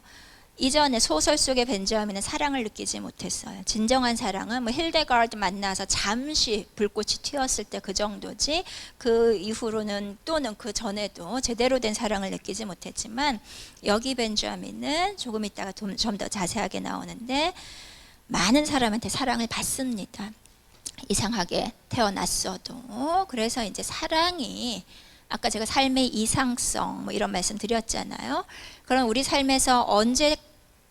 이전에 소설 속의 벤자민은 사랑을 느끼지 못했어요. 진정한 사랑은 뭐 힐데가르드 만나서 잠시 불꽃이 튀었을 때 그 정도지 그 이후로는 또는 그 전에도 제대로 된 사랑을 느끼지 못했지만 여기 벤자민은 조금 있다가 좀 더 자세하게 나오는데 많은 사람한테 사랑을 받습니다. 이상하게 태어났어도. 그래서 이제 사랑이 아까 제가 삶의 이상성 뭐 이런 말씀 드렸잖아요. 그럼 우리 삶에서 언제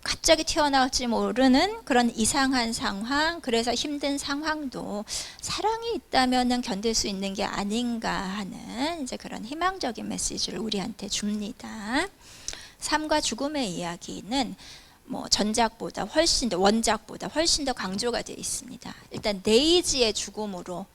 갑자기 튀어나올지 모르는 그런 이상한 상황, 그래서 힘든 상황도 사랑이 있다면은 견딜 수 있는 게 아닌가 하는 이제 그런 희망적인 메시지를 우리한테 줍니다. 삶과 죽음의 이야기는 뭐 전작보다 훨씬 더 원작보다 훨씬 더 강조가 되어 있습니다. 일단 데이지의 죽음으로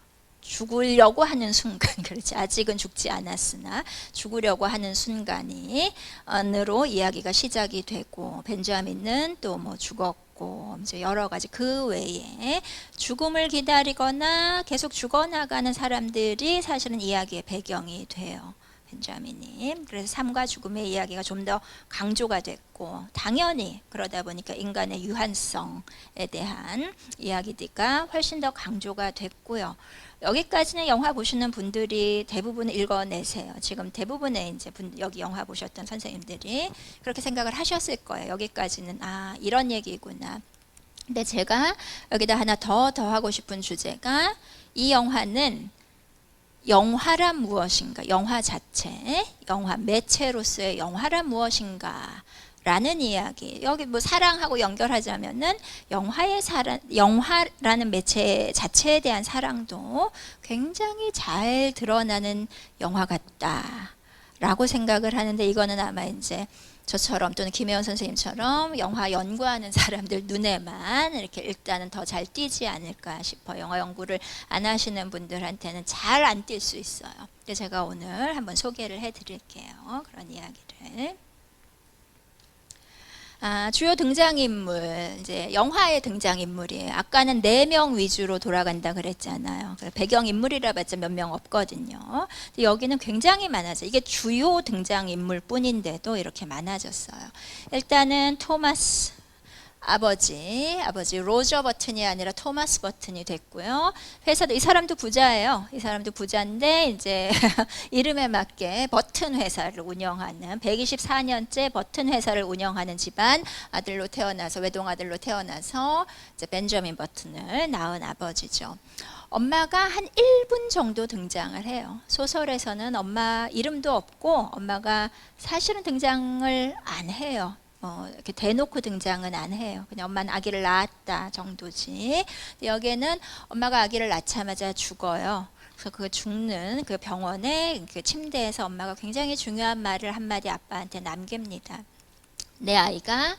죽으려고 하는 순간, 그렇지, 아직은 죽지 않았으나 죽으려고 하는 순간으로 이야기가 시작이 되고, 벤자민은 또 뭐 죽었고 이제 여러 가지 그 외에 죽음을 기다리거나 계속 죽어나가는 사람들이 사실은 이야기의 배경이 돼요. 벤자민이. 그래서 삶과 죽음의 이야기가 좀 더 강조가 됐고, 당연히 그러다 보니까 인간의 유한성에 대한 이야기가 훨씬 더 강조가 됐고요. 여기까지는 영화 보시는 분들이 대부분 읽어내세요. 지금 대부분의 이제 여기 영화 보셨던 선생님들이 그렇게 생각을 하셨을 거예요. 여기까지는 이런 얘기구나. 근데 제가 여기다 하나 더하고 싶은 주제가, 이 영화는 영화란 무엇인가, 영화 자체, 영화 매체로서의 영화란 무엇인가 라는 이야기. 여기 뭐 사랑하고 연결하자면은 영화라는 매체 자체에 대한 사랑도 굉장히 잘 드러나는 영화 같다라고 생각을 하는데, 이거는 아마 이제 저처럼 또는 김혜원 선생님처럼 영화 연구하는 사람들 눈에만 이렇게 일단은 더 잘 띄지 않을까 싶어요. 영화 연구를 안 하시는 분들한테는 잘 안 띌 수 있어요. 그래서 제가 오늘 한번 소개를 해드릴게요. 그런 이야기를. 주요 등장인물, 이제 영화의 등장인물이에요. 아까는 4명 위주로 돌아간다 그랬잖아요. 배경인물이라 봤자 몇 명 없거든요. 근데 여기는 굉장히 많아져. 이게 주요 등장인물 뿐인데도 이렇게 많아졌어요. 일단은 토마스 아버지 로저 버튼이 아니라 토마스 버튼이 됐고요. 회사도, 이 사람도 부자예요. 이 사람도 부자인데 이제 이름에 맞게 버튼 회사를 운영하는, 124년째 버튼 회사를 운영하는 집안 아들로 태어나서, 외동아들로 태어나서 이제 벤저민 버튼을 낳은 아버지죠. 엄마가 한 1분 정도 등장을 해요. 소설에서는 엄마 이름도 없고 엄마가 사실은 등장을 안 해요. 이렇게 대놓고 등장은 안 해요. 그냥 엄마는 아기를 낳았다 정도지. 여기에는 엄마가 아기를 낳자마자 죽어요. 그래서 그 죽는 그 병원의 그 침대에서 엄마가 굉장히 중요한 말을 한마디 아빠한테 남깁니다. 내 아이가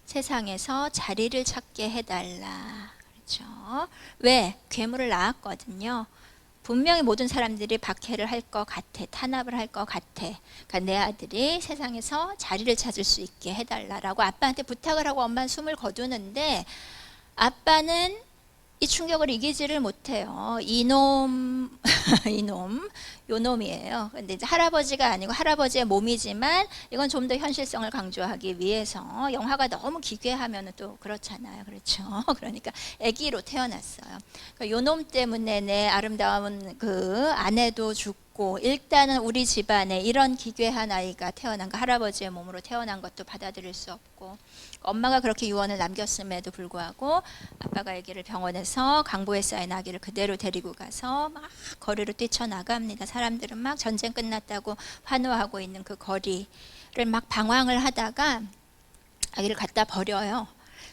세상에서 자리를 찾게 해달라. 그렇죠? 왜? 괴물을 낳았거든요. 분명히 모든 사람들이 박해를 할 것 같아, 탄압을 할 것 같아. 그러니까 내 아들이 세상에서 자리를 찾을 수 있게 해달라라고 아빠한테 부탁을 하고 엄마는 숨을 거두는데, 아빠는 이 충격을 이기지를 못해요. 요놈이에요. 근데 이제 할아버지가 아니고 할아버지의 몸이지만 이건 좀 더 현실성을 강조하기 위해서, 영화가 너무 기괴하면 또 그렇잖아요. 그렇죠? 그러니까 아기로 태어났어요. 그러니까 요놈 때문에 내 아름다운 그 아내도 죽고, 일단은 우리 집안에 이런 기괴한 아이가 태어난 거, 할아버지의 몸으로 태어난 것도 받아들일 수 없고, 엄마가 그렇게 유언을 남겼음에도 불구하고 아빠가 아기를 병원에서 강보에 쌓인 아기를 그대로 데리고 가서 막 거리로 뛰쳐나갑니다. 사람들은 막 전쟁 끝났다고 환호하고 있는 그 거리를 막 방황을 하다가 아기를 갖다 버려요.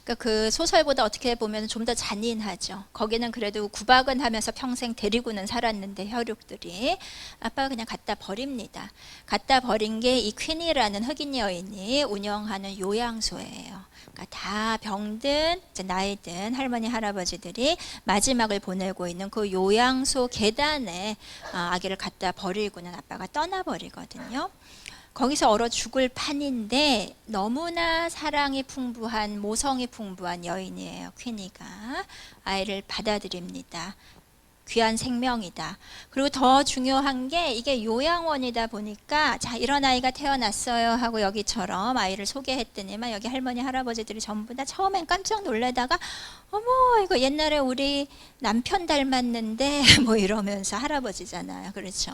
그러니까 그 소설보다 어떻게 보면 좀 더 잔인하죠. 거기는 그래도 구박은 하면서 평생 데리고는 살았는데 혈육들이 아빠가 그냥 갖다 버립니다. 갖다 버린 게 이 퀸이라는 흑인 여인이 운영하는 요양소예요. 그러니까 다 병든 이제 나이 든 할머니 할아버지들이 마지막을 보내고 있는 그 요양소 계단에 아기를 갖다 버리고는 아빠가 떠나버리거든요. 거기서 얼어 죽을 판인데 너무나 사랑이 풍부한 모성이 풍부한 여인이에요. 퀸이가 아이를 받아들입니다. 귀한 생명이다. 그리고 더 중요한 게 이게 요양원이다 보니까 자 이런 아이가 태어났어요 하고 여기처럼 아이를 소개했더니만 여기 할머니 할아버지들이 전부 다 처음엔 깜짝 놀라다가 어머 이거 옛날에 우리 남편 닮았는데 뭐 이러면서 할아버지잖아요. 그렇죠.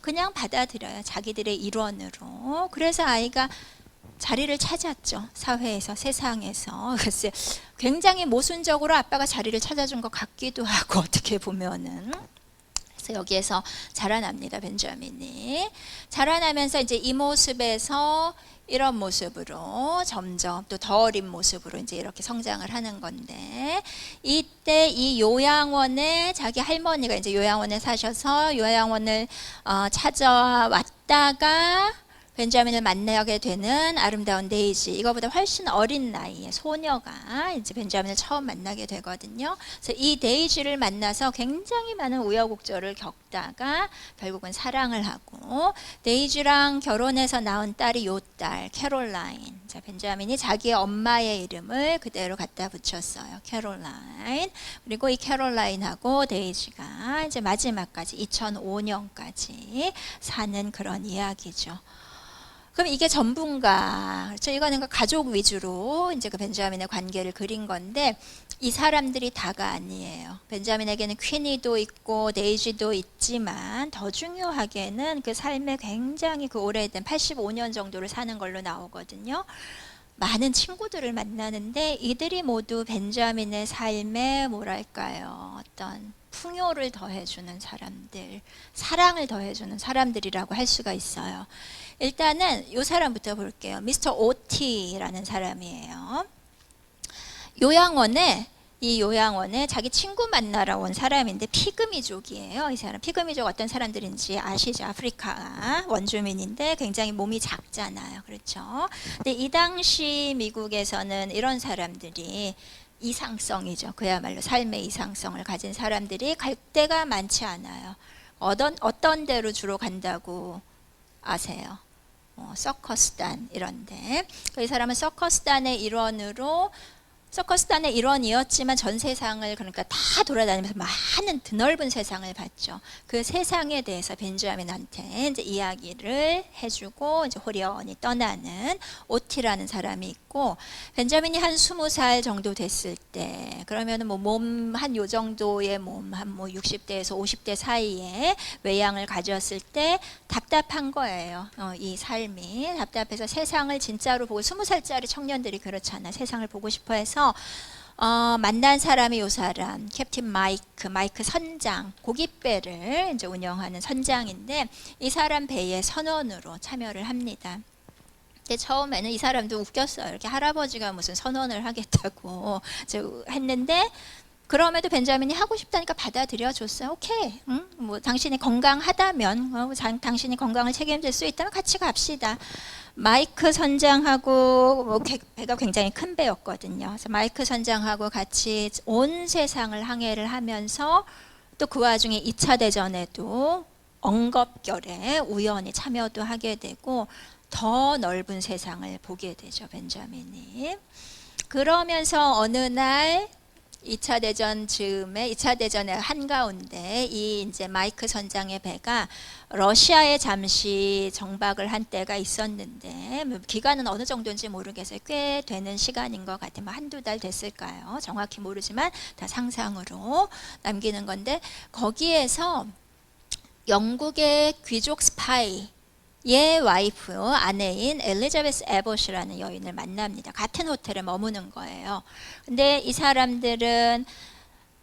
그냥 받아들여요. 자기들의 일원으로. 그래서 아이가 자리를 찾았죠. 사회에서, 세상에서. 글쎄, 굉장히 모순적으로 아빠가 자리를 찾아준 것 같기도 하고, 어떻게 보면은. 그래서 여기에서 자라납니다, 벤자민이. 자라나면서 이제 이 모습에서 이런 모습으로 점점 또 더 어린 모습으로 이제 이렇게 성장을 하는 건데, 이때 이 요양원에 자기 할머니가 이제 요양원에 사셔서 요양원을 찾아왔다가 벤자민을 만나게 되는 아름다운 데이지, 이거보다 훨씬 어린 나이에 소녀가 이제 벤자민을 처음 만나게 되거든요. 그래서 이 데이지를 만나서 굉장히 많은 우여곡절을 겪다가 결국은 사랑을 하고, 데이지랑 결혼해서 낳은 딸이 요 딸 캐롤라인. 자, 벤자민이 자기 엄마의 이름을 그대로 갖다 붙였어요. 캐롤라인. 그리고 이 캐롤라인하고 데이지가 이제 마지막까지 2005년까지 사는 그런 이야기죠. 그럼 이게 전부인가? 그렇죠? 이거는 그 가족 위주로 이제 그 벤자민의 관계를 그린 건데, 이 사람들이 다가 아니에요. 벤자민에게는 퀸이도 있고 데이지도 있지만 더 중요하게는 그 삶에 굉장히 그 오래된 85년 정도를 사는 걸로 나오거든요. 많은 친구들을 만나는데 이들이 모두 벤자민의 삶에 뭐랄까요? 어떤 풍요를 더해주는 사람들, 사랑을 더해주는 사람들이라고 할 수가 있어요. 일단은 이 사람부터 볼게요. 미스터 오티라는 사람이에요. 이 요양원에 자기 친구 만나러 온 사람인데 피그미족이에요. 이 사람 피그미족 어떤 사람들인지 아시죠? 아프리카 원주민인데 굉장히 몸이 작잖아요. 그렇죠? 근데 이 당시 미국에서는 이런 사람들이 이상성이죠. 그야말로 삶의 이상성을 가진 사람들이 갈 데가 많지 않아요. 어떤 데로 주로 간다고 아세요? 서커스단 이런데. 이 사람은 서커스단의 일원이었지만 전 세상을 그러니까 다 돌아다니면서 많은 드넓은 세상을 봤죠. 그 세상에 대해서 벤자민한테 이제 이야기를 해주고 이제 호련히 떠나는 오티라는 사람이 있고, 벤자민이 한 20살 정도 됐을 때, 그러면은 뭐 몸 한 요 정도의 몸 한 뭐 60대에서 50대 사이에 외양을 가졌을 때 답답한 거예요. 이 삶이 답답해서 세상을 진짜로 보고, 20살짜리 청년들이 그렇잖아. 세상을 보고 싶어해서 만난 사람이 요 사람 캡틴 마이크 선장, 고깃배를 이제 운영하는 선장인데, 이 사람 배에 선원으로 참여를 합니다. 근데 처음에는 이 사람도 웃겼어요. 이렇게 할아버지가 무슨 선원을 하겠다고 했는데, 그럼에도 벤자민이 하고 싶다니까 받아들여줬어요. 오케이, 응? 뭐 당신이 건강하다면, 당신이 건강을 책임질 수 있다면 같이 갑시다. 마이크 선장하고 뭐 배가 굉장히 큰 배였거든요. 그래서 마이크 선장하고 같이 온 세상을 항해를 하면서, 또 그 와중에 2차 대전에도 엉겁결에 우연히 참여도 하게 되고 더 넓은 세상을 보게 되죠, 벤자민이. 그러면서 어느 날 2차 대전 즈음에, 2차 대전의 한가운데 이 이제 마이크 선장의 배가 러시아에 잠시 정박을 한 때가 있었는데, 기간은 어느 정도인지 모르겠어요. 꽤 되는 시간인 것 같아요. 뭐 한두 달 됐을까요? 정확히 모르지만 다 상상으로 남기는 건데, 거기에서 영국의 귀족 스파이 얘 와이프, 아내인 엘리자베스 에봇이라는 여인을 만납니다. 같은 호텔에 머무는 거예요. 근데 이 사람들은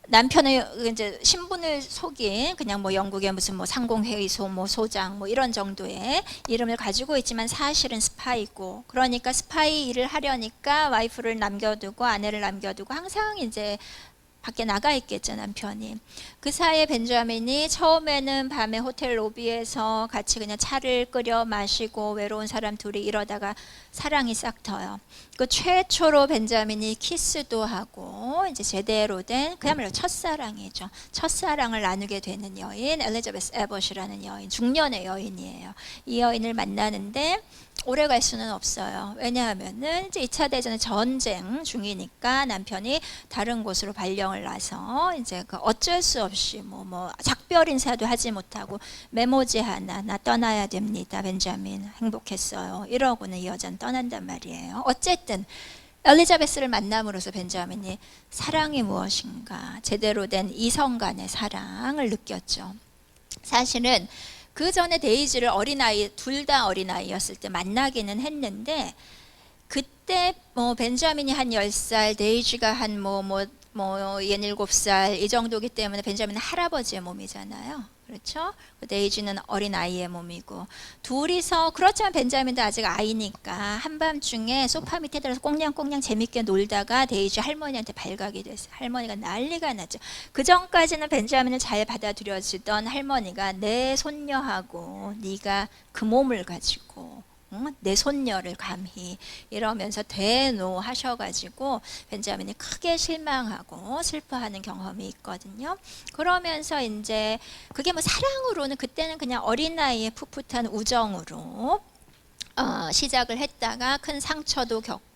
남편의 이제 신분을 속인 그냥 뭐 영국의 무슨 뭐 상공회의소 뭐 소장 뭐 이런 정도의 이름을 가지고 있지만 사실은 스파이고, 그러니까 스파이 일을 하려니까 와이프를 남겨두고 아내를 남겨두고 항상 이제 밖에 나가 있겠죠, 남편이. 그 사이에 벤자민이 처음에는 밤에 호텔 로비에서 같이 그냥 차를 끓여 마시고 외로운 사람 둘이 이러다가 사랑이 싹 터요. 그 최초로 벤자민이 키스도 하고 이제 제대로 된 그야말로 첫사랑이죠. 첫사랑을 나누게 되는 여인, 엘리자베스 에버시라는 여인, 중년의 여인이에요. 이 여인을 만나는데 오래 갈 수는 없어요. 왜냐하면은 이제 2차 대전 전쟁 중이니까 남편이 다른 곳으로 발령을 나서 이제 그 어쩔 수 없이 뭐 작별 인사도 하지 못하고 메모지 하나, 나 떠나야 됩니다, 벤자민 행복했어요, 이러고는 이 여자는 떠난단 말이에요. 어쨌든 엘리자베스를 만남으로써 벤자민이 사랑이 무엇인가, 제대로 된 이성 간의 사랑을 느꼈죠. 사실은 그 전에 데이지를 어린아이, 둘 다 어린아이였을 때 만나기는 했는데, 그때 뭐 벤자민이 한 10살, 데이지가 한 67살 이 정도기 때문에 벤자민은 할아버지의 몸이잖아요. 그렇죠? 데이지는 어린아이의 몸이고, 둘이서, 그렇지만 벤자민도 아직 아이니까 한밤중에 소파 밑에 들어서 꽁냥꽁냥 재밌게 놀다가 데이지 할머니한테 발각이 됐어요. 할머니가 난리가 났죠. 그 전까지는 벤자민을 잘 받아들여주던 할머니가 내 손녀하고 네가 그 몸을 가지고 내 손녀를 감히, 이러면서 대노하셔가지고 벤자민이 크게 실망하고 슬퍼하는 경험이 있거든요. 그러면서 이제 그게 뭐 사랑으로는, 그때는 그냥 어린아이의 풋풋한 우정으로 시작을 했다가 큰 상처도 겪고,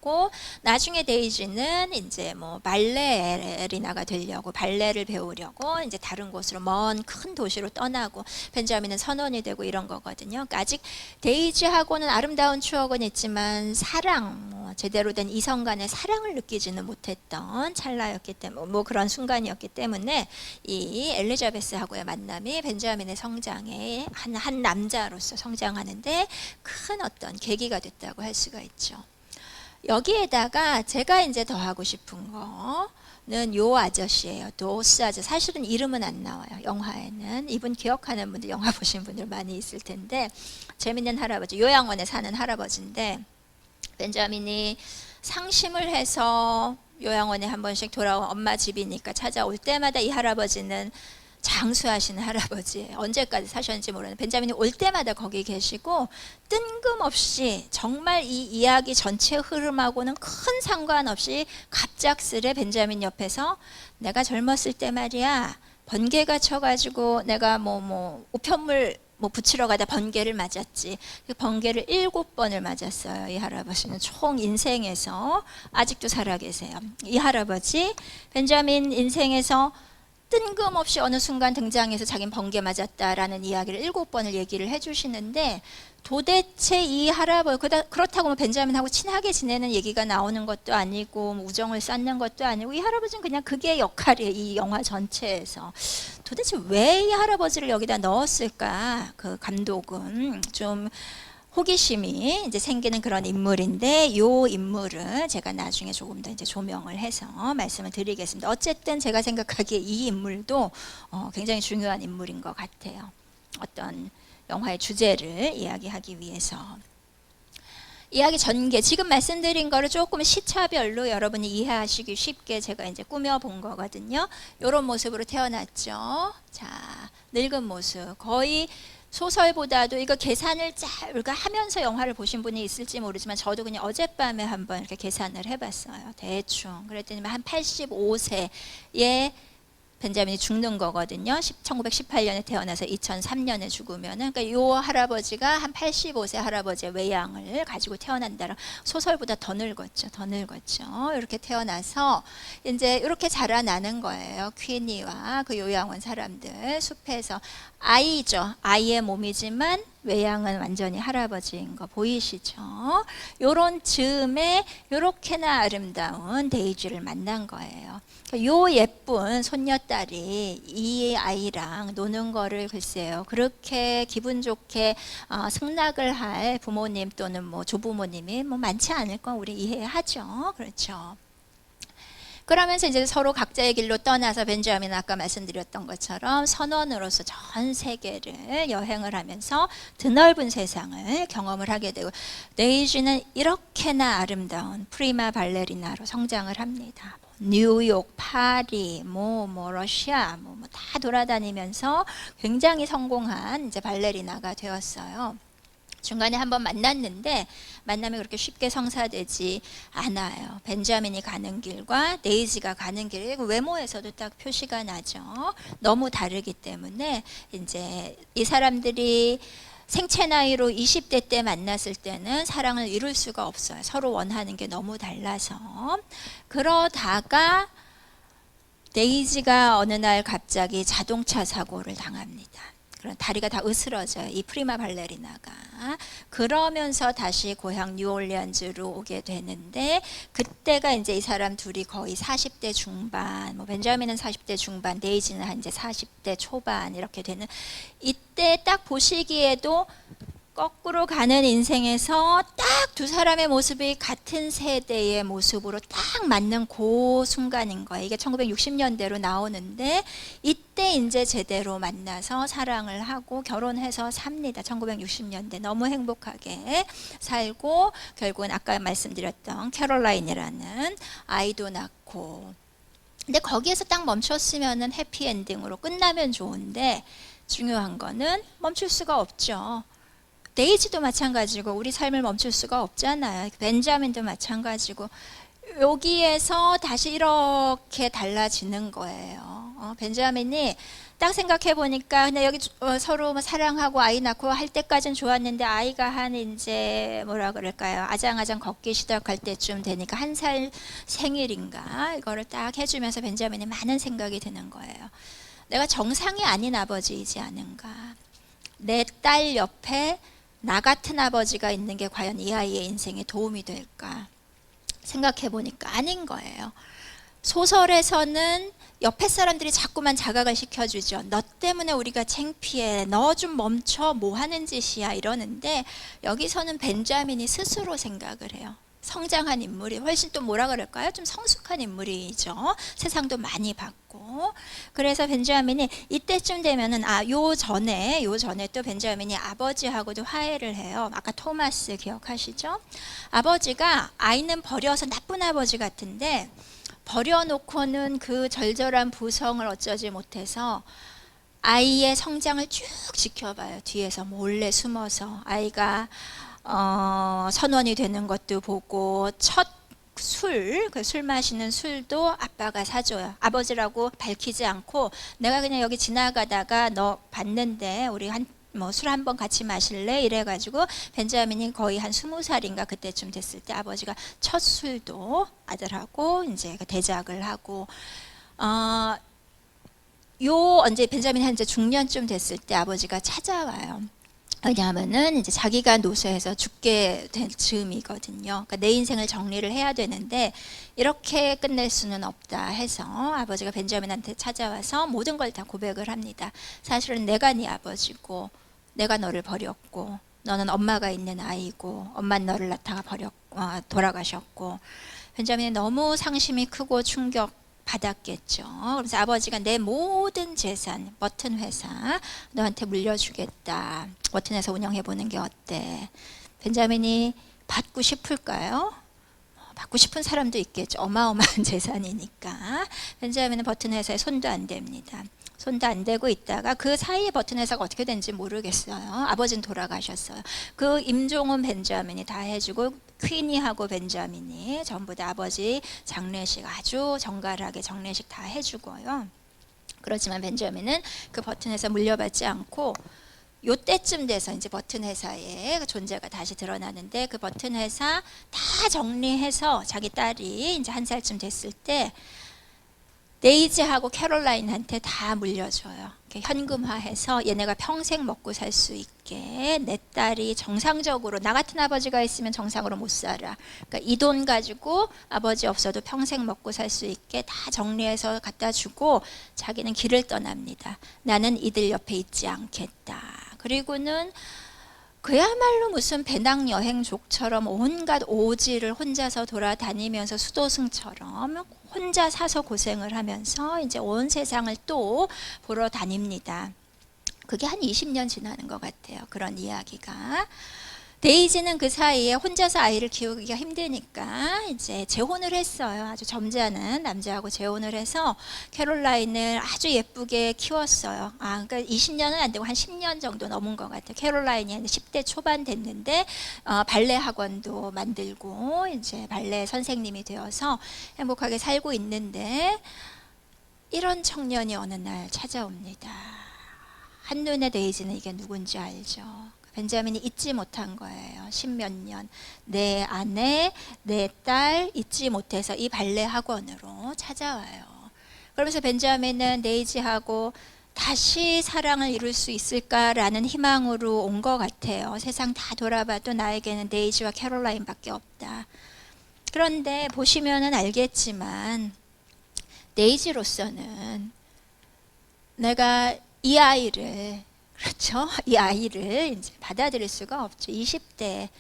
나중에 데이지는 이제 뭐 발레리나가 되려고, 발레를 배우려고 이제 다른 곳으로 먼 큰 도시로 떠나고, 벤자민은 선원이 되고 이런 거거든요. 그러니까 아직 데이지하고는 아름다운 추억은 있지만 사랑, 제대로 된 이성 간의 사랑을 느끼지는 못했던 찰나였기 때문에, 뭐 그런 순간이었기 때문에 이 엘리자베스하고의 만남이 벤자민의 성장에 한 남자로서 성장하는데 큰 어떤 계기가 됐다고 할 수가 있죠. 여기에다가 제가 이제 더 하고 싶은 거는 요 아저씨예요. 도스 아저씨. 사실은 이름은 안 나와요, 영화에는. 이분 기억하는 분들, 영화 보신 분들 많이 있을 텐데, 재밌는 할아버지, 요양원에 사는 할아버지인데, 벤자민이 상심을 해서 요양원에 한 번씩 돌아온 엄마 집이니까 찾아올 때마다 이 할아버지는 장수하시는 할아버지예요. 언제까지 사셨는지 모르는, 벤자민이 올 때마다 거기 계시고 뜬금없이 정말 이 이야기 전체 흐름하고는 큰 상관없이 갑작스레 벤자민 옆에서 내가 젊었을 때 말이야 번개가 쳐가지고 내가 우편물 붙이러 가다 번개를 맞았지. 그 번개를 7번을 맞았어요. 이 할아버지는 총 인생에서, 아직도 살아계세요. 이 할아버지 벤자민 인생에서 뜬금없이 어느 순간 등장해서 자기는 번개 맞았다라는 이야기를 7번을 얘기를 해주시는데, 도대체 이 할아버지, 그렇다고 뭐 벤자민하고 친하게 지내는 얘기가 나오는 것도 아니고 우정을 쌓는 것도 아니고, 이 할아버지는 그냥 그게 역할이에요. 이 영화 전체에서. 도대체 왜 이 할아버지를 여기다 넣었을까? 그 감독은 좀 호기심이 이제 생기는 그런 인물인데, 이 인물을 제가 나중에 조금 더 이제 조명을 해서 말씀을 드리겠습니다. 어쨌든 제가 생각하기에 이 인물도 굉장히 중요한 인물인 것 같아요. 어떤 영화의 주제를 이야기하기 위해서. 이야기 전개, 지금 말씀드린 거를 조금 시차별로 여러분이 이해하시기 쉽게 제가 이제 꾸며본 거거든요. 이런 모습으로 태어났죠. 자, 늙은 모습. 거의 소설보다도, 이거 계산을 우리가 하면서 영화를 보신 분이 있을지 모르지만 저도 그냥 어젯밤에 한번 이렇게 계산을 해봤어요. 대충. 그랬더니 한 85세에 벤자민이 죽는 거거든요. 1918년에 태어나서 2003년에 죽으면은, 그러니까 요 할아버지가 한 85세 할아버지의 외양을 가지고 태어난다라, 소설보다 더 늙었죠. 더 늙었죠. 이렇게 태어나서 이제 이렇게 자라나는 거예요. 퀸이와 그 요양원 사람들 숲에서. 아이죠. 아이의 몸이지만 외양은 완전히 할아버지인 거 보이시죠? 요런 즈음에 요렇게나 아름다운 데이지를 만난 거예요. 요 예쁜 손녀딸이 이 아이랑 노는 거를 글쎄요, 그렇게 기분 좋게 승낙을 할 부모님 또는 뭐 조부모님이 많지 않을 건 우리 이해하죠. 그렇죠. 그러면서 이제 서로 각자의 길로 떠나서 벤자민은 아까 말씀드렸던 것처럼 선원으로서 전 세계를 여행을 하면서 드넓은 세상을 경험을 하게 되고, 데이지는 이렇게나 아름다운 프리마 발레리나로 성장을 합니다. 뉴욕, 파리, 러시아, 다 돌아다니면서 굉장히 성공한 이제 발레리나가 되었어요. 중간에 한번 만났는데 만남이 그렇게 쉽게 성사되지 않아요. 벤자민이 가는 길과 데이지가 가는 길, 외모에서도 딱 표시가 나죠. 너무 다르기 때문에 이제 이 사람들이 생체 나이로 20대 때 만났을 때는 사랑을 이룰 수가 없어요. 서로 원하는 게 너무 달라서. 그러다가 데이지가 어느 날 갑자기 자동차 사고를 당합니다. 다리가 다 으스러져요. 이 프리마 발레리나가. 그러면서 다시 고향 뉴올리언즈로 오게 되는데, 그때가 이제 이 사람 둘이 거의 40대 중반, 벤자민은 40대 중반, 데이지는 한 이제 40대 초반 이렇게 되는, 이때 딱 보시기에도 거꾸로 가는 인생에서 딱 두 사람의 모습이 같은 세대의 모습으로 딱 맞는 그 순간인 거예요. 이게 1960년대로 나오는데, 이때 이제 제대로 만나서 사랑을 하고 결혼해서 삽니다. 1960년대 너무 행복하게 살고, 결국은 아까 말씀드렸던 캐롤라인이라는 아이도 낳고. 근데 거기에서 딱 멈췄으면은 해피엔딩으로 끝나면 좋은데, 중요한 거는 멈출 수가 없죠. 데이지도 마찬가지고 우리 삶을 멈출 수가 없잖아요. 벤자민도 마찬가지고, 여기에서 다시 이렇게 달라지는 거예요. 벤자민이 딱 생각해 보니까 그냥 여기 서로 사랑하고 아이 낳고 할 때까지는 좋았는데, 아이가 한 이제 뭐라 그럴까요, 아장아장 걷기 시작할 때쯤 되니까 1살 생일인가 이거를 딱 해주면서 벤자민이 많은 생각이 드는 거예요. 내가 정상이 아닌 아버지이지 않은가, 내 딸 옆에 나 같은 아버지가 있는 게 과연 이 아이의 인생에 도움이 될까 생각해 보니까 아닌 거예요. 소설에서는 옆에 사람들이 자꾸만 자각을 시켜주죠. 너 때문에 우리가 창피해, 너 좀 멈춰, 뭐 하는 짓이야 이러는데, 여기서는 벤자민이 스스로 생각을 해요. 성장한 인물이 훨씬 또 뭐라 그럴까요? 좀 성숙한 인물이죠. 세상도 많이 봤고. 그래서 벤자민이 이때쯤 되면은 요 전에 또 벤자민이 아버지하고도 화해를 해요. 아까 토마스 기억하시죠? 아버지가 아이는 버려서 나쁜 아버지 같은데, 버려놓고는 그 절절한 부성을 어쩌지 못해서 아이의 성장을 쭉 지켜봐요. 뒤에서 몰래 숨어서 아이가 선원이 되는 것도 보고, 첫 술 마시는 술도 아빠가 사줘요. 아버지라고 밝히지 않고, 내가 그냥 여기 지나가다가 너 봤는데 우리 술 한번 같이 마실래? 이래가지고 벤자민이 거의 한 20살인가 그때쯤 됐을 때 아버지가 첫 술도 아들하고 이제 대작을 하고, 언제 벤자민이 한 이제 중년쯤 됐을 때 아버지가 찾아와요. 왜냐하면은 이제 자기가 노쇠해서 죽게 될 즈음이거든요. 그러니까 내 인생을 정리를 해야 되는데 이렇게 끝낼 수는 없다 해서 아버지가 벤자민한테 찾아와서 모든 걸 다 고백을 합니다. 사실은 내가 네 아버지고, 내가 너를 버렸고, 너는 엄마가 있는 아이고, 엄마는 너를 낳다가 돌아가셨고. 벤자민이 너무 상심이 크고 충격 받았겠죠. 그래서 아버지가 내 모든 재산, 버튼 회사 너한테 물려주겠다. 버튼 회사 운영해보는 게 어때? 벤자민이 받고 싶을까요? 받고 싶은 사람도 있겠죠. 어마어마한 재산이니까. 벤자민은 버튼 회사에 손도 안 댑니다. 손도 안 대고 있다가 그 사이에 버튼 회사가 어떻게 된지 모르겠어요. 아버지는 돌아가셨어요. 그 임종은 벤자민이 다 해주고, 퀸이하고 벤자민이 전부 다 아버지 장례식 아주 정갈하게 장례식 다 해주고요. 그렇지만 벤자민은 그 버튼 회사 물려받지 않고, 요때쯤 돼서 이제 버튼 회사의 존재가 다시 드러나는데, 그 버튼 회사 다 정리해서 자기 딸이 이제 1살쯤 됐을 때 데이지하고 캐롤라인한테 다 물려줘요. 현금화해서 얘네가 평생 먹고 살 수 있게, 내 딸이 정상적으로, 나 같은 아버지가 있으면 정상으로 못 살아. 그러니까 이 돈 가지고 아버지 없어도 평생 먹고 살 수 있게 다 정리해서 갖다 주고, 자기는 길을 떠납니다. 나는 이들 옆에 있지 않겠다. 그리고는 그야말로 무슨 배낭여행족처럼 온갖 오지를 혼자서 돌아다니면서 수도승처럼 혼자 사서 고생을 하면서 이제 온 세상을 또 보러 다닙니다. 그게 한 20년 지나는 것 같아요. 그런 이야기가. 데이지는 그 사이에 혼자서 아이를 키우기가 힘드니까 이제 재혼을 했어요. 아주 점잖은 남자하고 재혼을 해서 캐롤라인을 아주 예쁘게 키웠어요. 그러니까 20년은 안 되고 한 10년 정도 넘은 것 같아요. 캐롤라인이 10대 초반 됐는데 발레 학원도 만들고 이제 발레 선생님이 되어서 행복하게 살고 있는데 이런 청년이 어느 날 찾아옵니다. 한눈에 데이지는 이게 누군지 알죠. 벤자민이 잊지 못한 거예요. 10몇 년. 내 아내, 내 딸 잊지 못해서 이 발레 학원으로 찾아와요. 그러면서 벤자민은 데이지하고 다시 사랑을 이룰 수 있을까라는 희망으로 온 것 같아요. 세상 다 돌아봐도 나에게는 데이지와 캐롤라인밖에 없다. 그런데 보시면은 알겠지만 데이지로서는 내가 이 아이를 그렇죠. 이 아이를 이제 받아들일 수가 없죠. 20대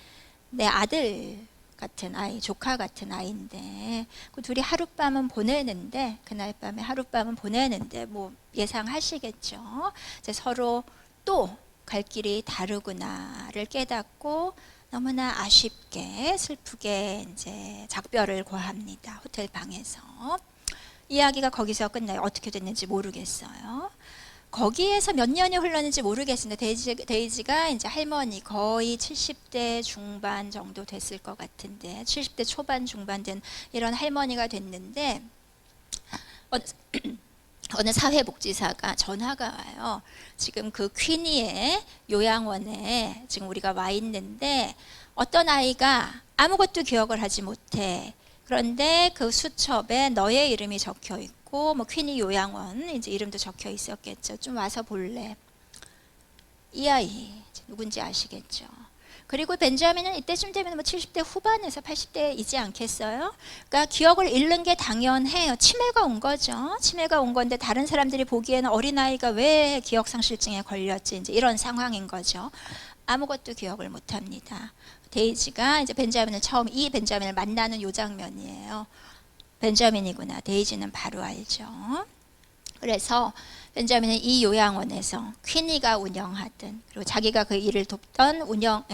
내 아들 같은 아이, 조카 같은 아이인데 그 둘이 하룻밤은 보내는데 그날 밤에 하룻밤은 보내는데 뭐 예상하시겠죠. 이제 서로 또 갈 길이 다르구나를 깨닫고 너무나 아쉽게 슬프게 이제 작별을 고합니다. 호텔 방에서. 이야기가 거기서 끝나요. 어떻게 됐는지 모르겠어요. 거기에서 몇 년이 흘렀는지 모르겠습니다. 데이지가 이제 할머니 거의 70대 중반 정도 됐을 것 같은데 70대 초반 중반 된 이런 할머니가 됐는데 어느 사회복지사가 전화가 와요. 지금 그 퀸이의 요양원에 지금 우리가 와 있는데 어떤 아이가 아무것도 기억을 하지 못해. 그런데 그 수첩에 너의 이름이 적혀 있고 뭐 퀸이 요양원 이제 이름도 적혀 있었겠죠. 좀 와서 볼래. 이 아이 누군지 아시겠죠. 그리고 벤자민은 이때쯤 되면 뭐 70대 후반에서 80대이지 않겠어요? 그러니까 기억을 잃는 게 당연해요. 치매가 온 거죠. 치매가 온 건데 다른 사람들이 보기에는 어린아이가 왜 기억상실증에 걸렸지 이제 이런 상황인 거죠. 아무것도 기억을 못 합니다. 데이지가 이제 벤자민을 처음 이 벤자민을 만나는 요 장면이에요. 벤자민이구나. 데이지는 바로 알죠. 그래서 벤자민은 이 요양원에서 퀸이가 운영하던 그리고 자기가 그 일을 돕던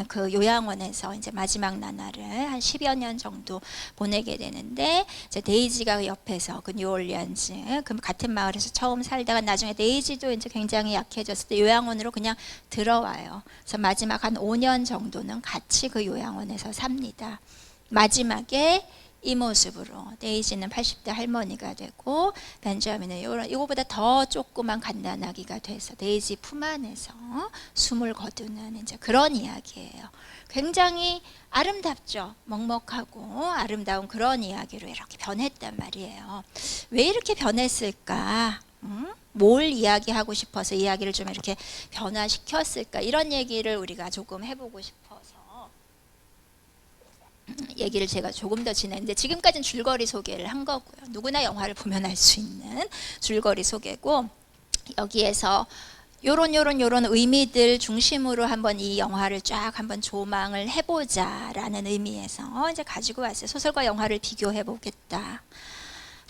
그 요양원에서 이제 마지막 나날을 한 10여 년 정도 보내게 되는데 이제 데이지가 그 옆에서 그 뉴올리언즈 그 같은 마을에서 처음 살다가 나중에 데이지도 이제 굉장히 약해졌을 때 요양원으로 그냥 들어와요. 그래서 마지막 한 5년 정도는 같이 그 요양원에서 삽니다. 마지막에 이 모습으로 데이지는 80대 할머니가 되고 벤자민은 이거보다 더 조그만 갓난아기가 돼서 데이지 품 안에서 숨을 거두는 이제 그런 이야기예요. 굉장히 아름답죠. 먹먹하고 아름다운 그런 이야기로 이렇게 변했단 말이에요. 왜 이렇게 변했을까? 뭘 이야기하고 싶어서 이야기를 좀 이렇게 변화시켰을까? 이런 얘기를 우리가 조금 해보고 싶어서 얘기를 제가 조금 더 진행했는데 지금까지는 줄거리 소개를 한 거고요. 누구나 영화를 보면 알 수 있는 줄거리 소개고 여기에서 요런 의미들 중심으로 한번 이 영화를 쫙 한번 조망을 해보자라는 의미에서 이제 가지고 왔어요. 소설과 영화를 비교해 보겠다.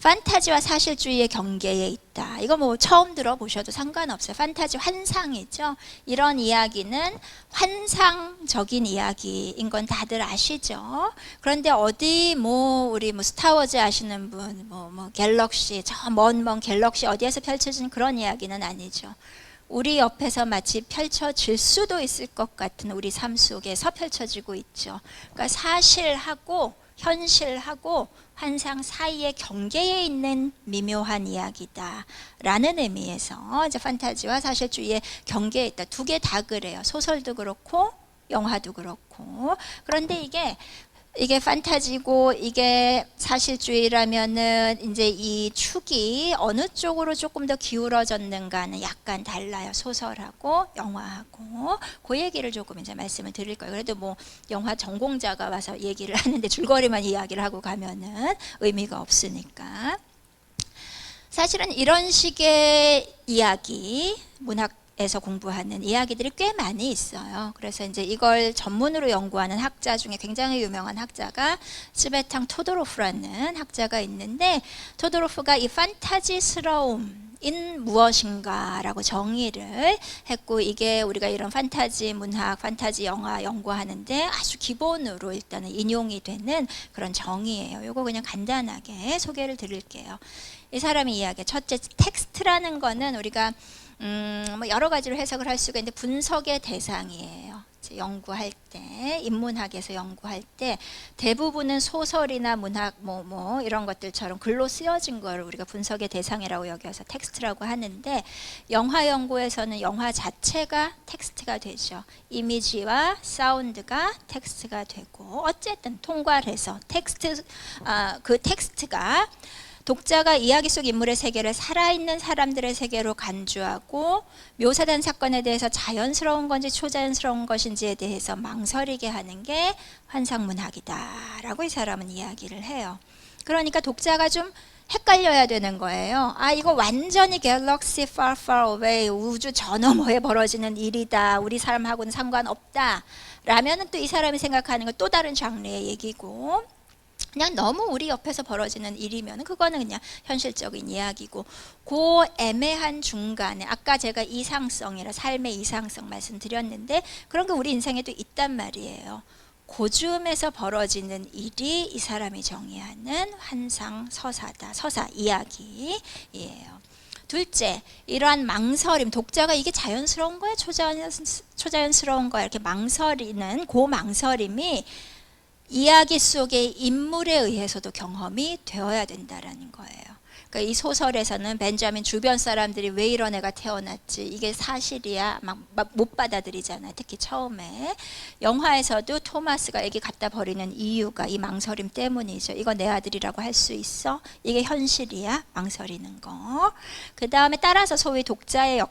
판타지와 사실주의의 경계에 있다. 이거 뭐 처음 들어보셔도 상관없어요. 판타지 환상이죠. 이런 이야기는 환상적인 이야기인 건 다들 아시죠. 그런데 어디 우리 스타워즈 아시는 분, 갤럭시, 저 먼 갤럭시 어디에서 펼쳐진 그런 이야기는 아니죠. 우리 옆에서 마치 펼쳐질 수도 있을 것 같은 우리 삶 속에서 펼쳐지고 있죠. 그러니까 사실하고 현실하고 환상 사이의 경계에 있는 미묘한 이야기다 라는 의미에서 이제 판타지와 사실주의의 경계에 있다. 두 개 다 그래요. 소설도 그렇고 영화도 그렇고. 그런데 이게 판타지고 이게 사실주의라면은 이제 이 축이 어느 쪽으로 조금 더 기울어졌는가는 약간 달라요. 소설하고 영화하고. 그 얘기를 조금 이제 말씀을 드릴 거예요. 그래도 영화 전공자가 와서 얘기를 하는데 줄거리만 이야기를 하고 가면은 의미가 없으니까. 사실은 이런 식의 이야기, 문학에 에서 공부하는 이야기들이 꽤 많이 있어요. 그래서 이제 이걸 전문으로 연구하는 학자 중에 굉장히 유명한 학자가 츠베탕 토도로프라는 학자가 있는데, 토도로프가 이 판타지스러움 인 무엇인가라고 정의를 했고, 이게 우리가 이런 판타지 문학, 판타지 영화 연구하는데 아주 기본으로 일단은 인용이 되는 그런 정의예요. 이거 그냥 간단하게 소개를 드릴게요. 이 사람의 이야기, 첫째, 텍스트라는 거는 우리가 뭐 여러 가지로 해석을 할 수가 있는데 분석의 대상이에요. 연구할 때, 인문학에서 연구할 때 대부분은 소설이나 문학 뭐 이런 것들처럼 글로 쓰여진 걸 우리가 분석의 대상이라고 여겨서 텍스트라고 하는데, 영화 연구에서는 영화 자체가 텍스트가 되죠. 이미지와 사운드가 텍스트가 되고, 어쨌든 통괄해서 그 텍스트가 독자가 이야기 속 인물의 세계를 살아있는 사람들의 세계로 간주하고, 묘사된 사건에 대해서 자연스러운 건지 초자연스러운 것인지에 대해서 망설이게 하는 게 환상문학이다 라고 이 사람은 이야기를 해요. 그러니까 독자가 좀 헷갈려야 되는 거예요. 아, 이거 완전히 갤럭시 far far away, 우주 저 너머에 벌어지는 일이다, 우리 삶하고는 상관없다 라면은 또 이 사람이 생각하는 건 또 다른 장르의 얘기고, 그냥 너무 우리 옆에서 벌어지는 일이면 그거는 그냥 현실적인 이야기고, 그 애매한 중간에 아까 제가 이상성이라 삶의 이상성 말씀드렸는데, 그런 게 우리 인생에도 있단 말이에요. 그 즈음에서 벌어지는 일이 이 사람이 정의하는 환상 서사다, 서사 이야기예요. 둘째, 이러한 망설임, 독자가 이게 자연스러운 거야, 초자연스러운 거야, 이렇게 망설이는 그 망설임이 이야기 속의 인물에 의해서도 경험이 되어야 된다라는 거예요. 그러니까 이 소설에서는 벤자민 주변 사람들이 왜 이런 애가 태어났지, 이게 사실이야 막 못 받아들이잖아요. 특히 처음에. 영화에서도 토마스가 애기 갖다 버리는 이유가 이 망설임 때문이죠. 이거 내 아들이라고 할 수 있어? 이게 현실이야? 망설이는 거. 그 다음에 따라서 소위 독자의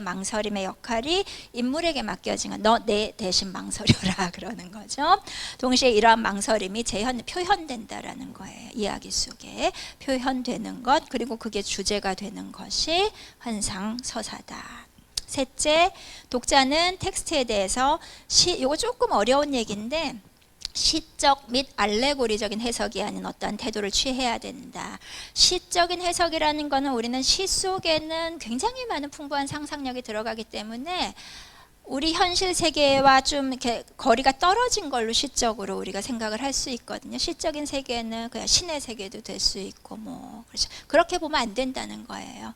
망설임의 역할이 인물에게 맡겨진 건, 너 내 대신 망설여라 그러는 거죠. 동시에 이러한 망설임이 표현된다라는 거예요. 이야기 속에 표현되는 것, 그리고 그게 주제가 되는 것이 환상서사다. 셋째, 독자는 텍스트에 대해서 이거 조금 어려운 얘기인데, 시적 및 알레고리적인 해석이 아닌 어떠한 태도를 취해야 된다. 시적인 해석이라는 거는 우리는 시 속에는 굉장히 많은 풍부한 상상력이 들어가기 때문에 우리 현실 세계와 좀 이렇게 거리가 떨어진 걸로 시적으로 우리가 생각을 할 수 있거든요. 시적인 세계는 그냥 신의 세계도 될 수 있고 그렇죠. 그렇게 보면 안 된다는 거예요.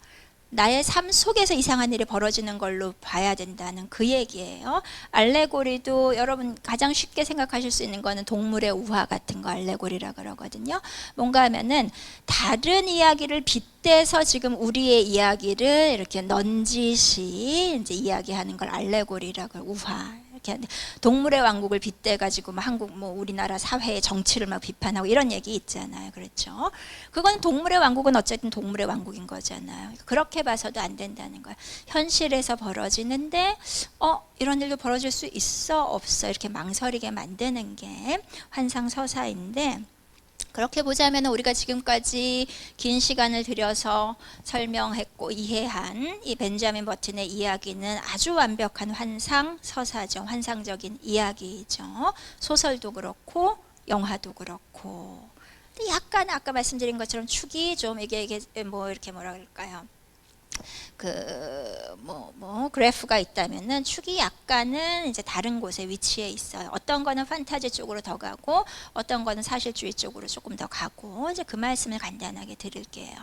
나의 삶 속에서 이상한 일이 벌어지는 걸로 봐야 된다는 그 얘기예요. 알레고리도 여러분 가장 쉽게 생각하실 수 있는 거는 동물의 우화 같은 거 알레고리라 그러거든요. 뭔가 하면은 다른 이야기를 빗대서 지금 우리의 이야기를 이렇게 넌지시 이제 이야기하는 걸 알레고리라고, 우화. 동물의 왕국을 빗대 가지고 한국 우리나라 사회의 정치를 막 비판하고 이런 얘기 있잖아요. 그렇죠? 그건 동물의 왕국은 어쨌든 동물의 왕국인 거잖아요. 그렇게 봐서도 안 된다는 거예요. 현실에서 벌어지는데 이런 일도 벌어질 수 있어 없어 이렇게 망설이게 만드는 게 환상서사인데, 그렇게 보자면 우리가 지금까지 긴 시간을 들여서 설명했고 이해한 이 벤자민 버튼의 이야기는 아주 완벽한 환상서사죠. 환상적인 이야기죠. 소설도 그렇고 영화도 그렇고. 약간 아까 말씀드린 것처럼 축이 좀 이게 이렇게 뭐라 그럴까요? 그래프가 있다면은 축이 약간은 이제 다른 곳에 위치해 있어요. 어떤 거는 판타지 쪽으로 더 가고 어떤 거는 사실주의 쪽으로 조금 더 가고, 이제 그 말씀을 간단하게 드릴게요.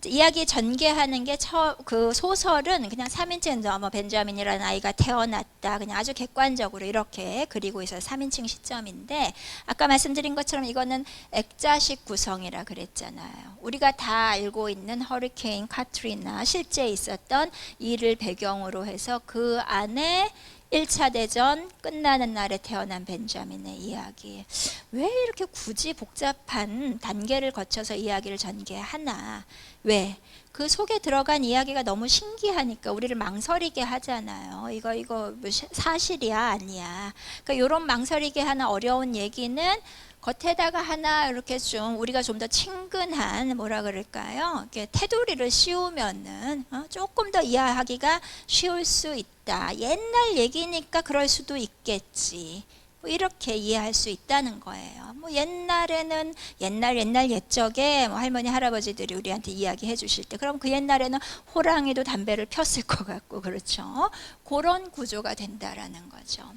이야기 전개하는 게 그 소설은 그냥 3인칭 벤자민이라는 아이가 태어났다, 그냥 아주 객관적으로 이렇게 그리고 있어요. 3인칭 시점인데, 아까 말씀드린 것처럼 이거는 액자식 구성이라 그랬잖아요. 우리가 다 알고 있는 허리케인 카트리나 실제 있었던 일을 배경으로 해서 그 안에 1차 대전 끝나는 날에 태어난 벤자민의 이야기. 왜 이렇게 굳이 복잡한 단계를 거쳐서 이야기를 전개하나? 왜? 그 속에 들어간 이야기가 너무 신기하니까 우리를 망설이게 하잖아요. 이거 사실이야 아니야. 그러니까 이런 망설이게 하는 어려운 얘기는 겉에다가 하나 이렇게 좀 우리가 좀 더 친근한 뭐라 그럴까요? 이렇게 테두리를 씌우면은 조금 더 이해하기가 쉬울 수 있다. 옛날 얘기니까 그럴 수도 있겠지. 뭐 이렇게 이해할 수 있다는 거예요. 뭐 옛날에는 옛날 옛적에 뭐 할머니 할아버지들이 우리한테 이야기해 주실 때 그럼 그 옛날에는 호랑이도 담배를 폈을 것 같고 그렇죠. 그런 구조가 된다라는 거죠.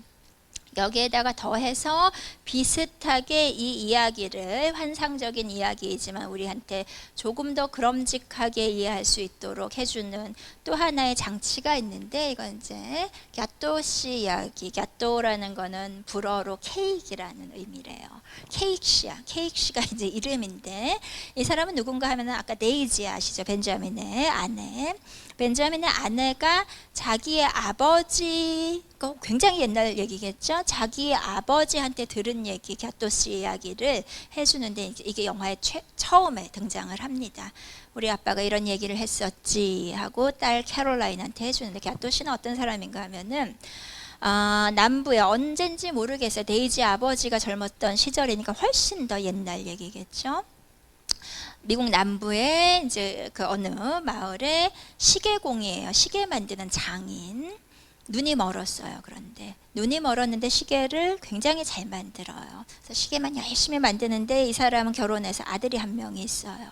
여기에다가 더해서 비슷하게 이 이야기를 환상적인 이야기이지만 우리한테 조금 더 그럼직하게 이해할 수 있도록 해주는 또 하나의 장치가 있는데 이건 이제 갸또씨 이야기. 갸또라는 거는 불어로 케이크라는 의미래요. 케이크씨가 이제 이름인데 이 사람은 누군가 하면은 아까 네이지 아시죠? 벤자민의 아내. 벤자민의 아내가 자기의 아버지, 굉장히 옛날 얘기겠죠? 자기의 아버지한테 들은 얘기, 갸또씨 이야기를 해주는데 이게 영화의 처음에 등장을 합니다. 우리 아빠가 이런 얘기를 했었지 하고 딸 캐롤라인한테 해주는데 갸또씨는 어떤 사람인가 하면은 남부에 언젠지 모르겠어요. 데이지 아버지가 젊었던 시절이니까 훨씬 더 옛날 얘기겠죠? 미국 남부에 이제 그 어느 마을에 시계공이에요. 시계 만드는 장인. 눈이 멀었어요. 그런데 눈이 멀었는데 시계를 굉장히 잘 만들어요. 그래서 시계만 열심히 만드는데 이 사람은 결혼해서 아들이 한 명이 있어요.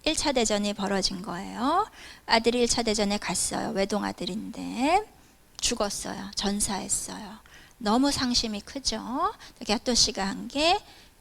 1차 대전이 벌어진 거예요. 아들이 1차 대전에 갔어요. 외동아들인데 죽었어요. 전사했어요. 너무 상심이 크죠. 갸또씨가 한 게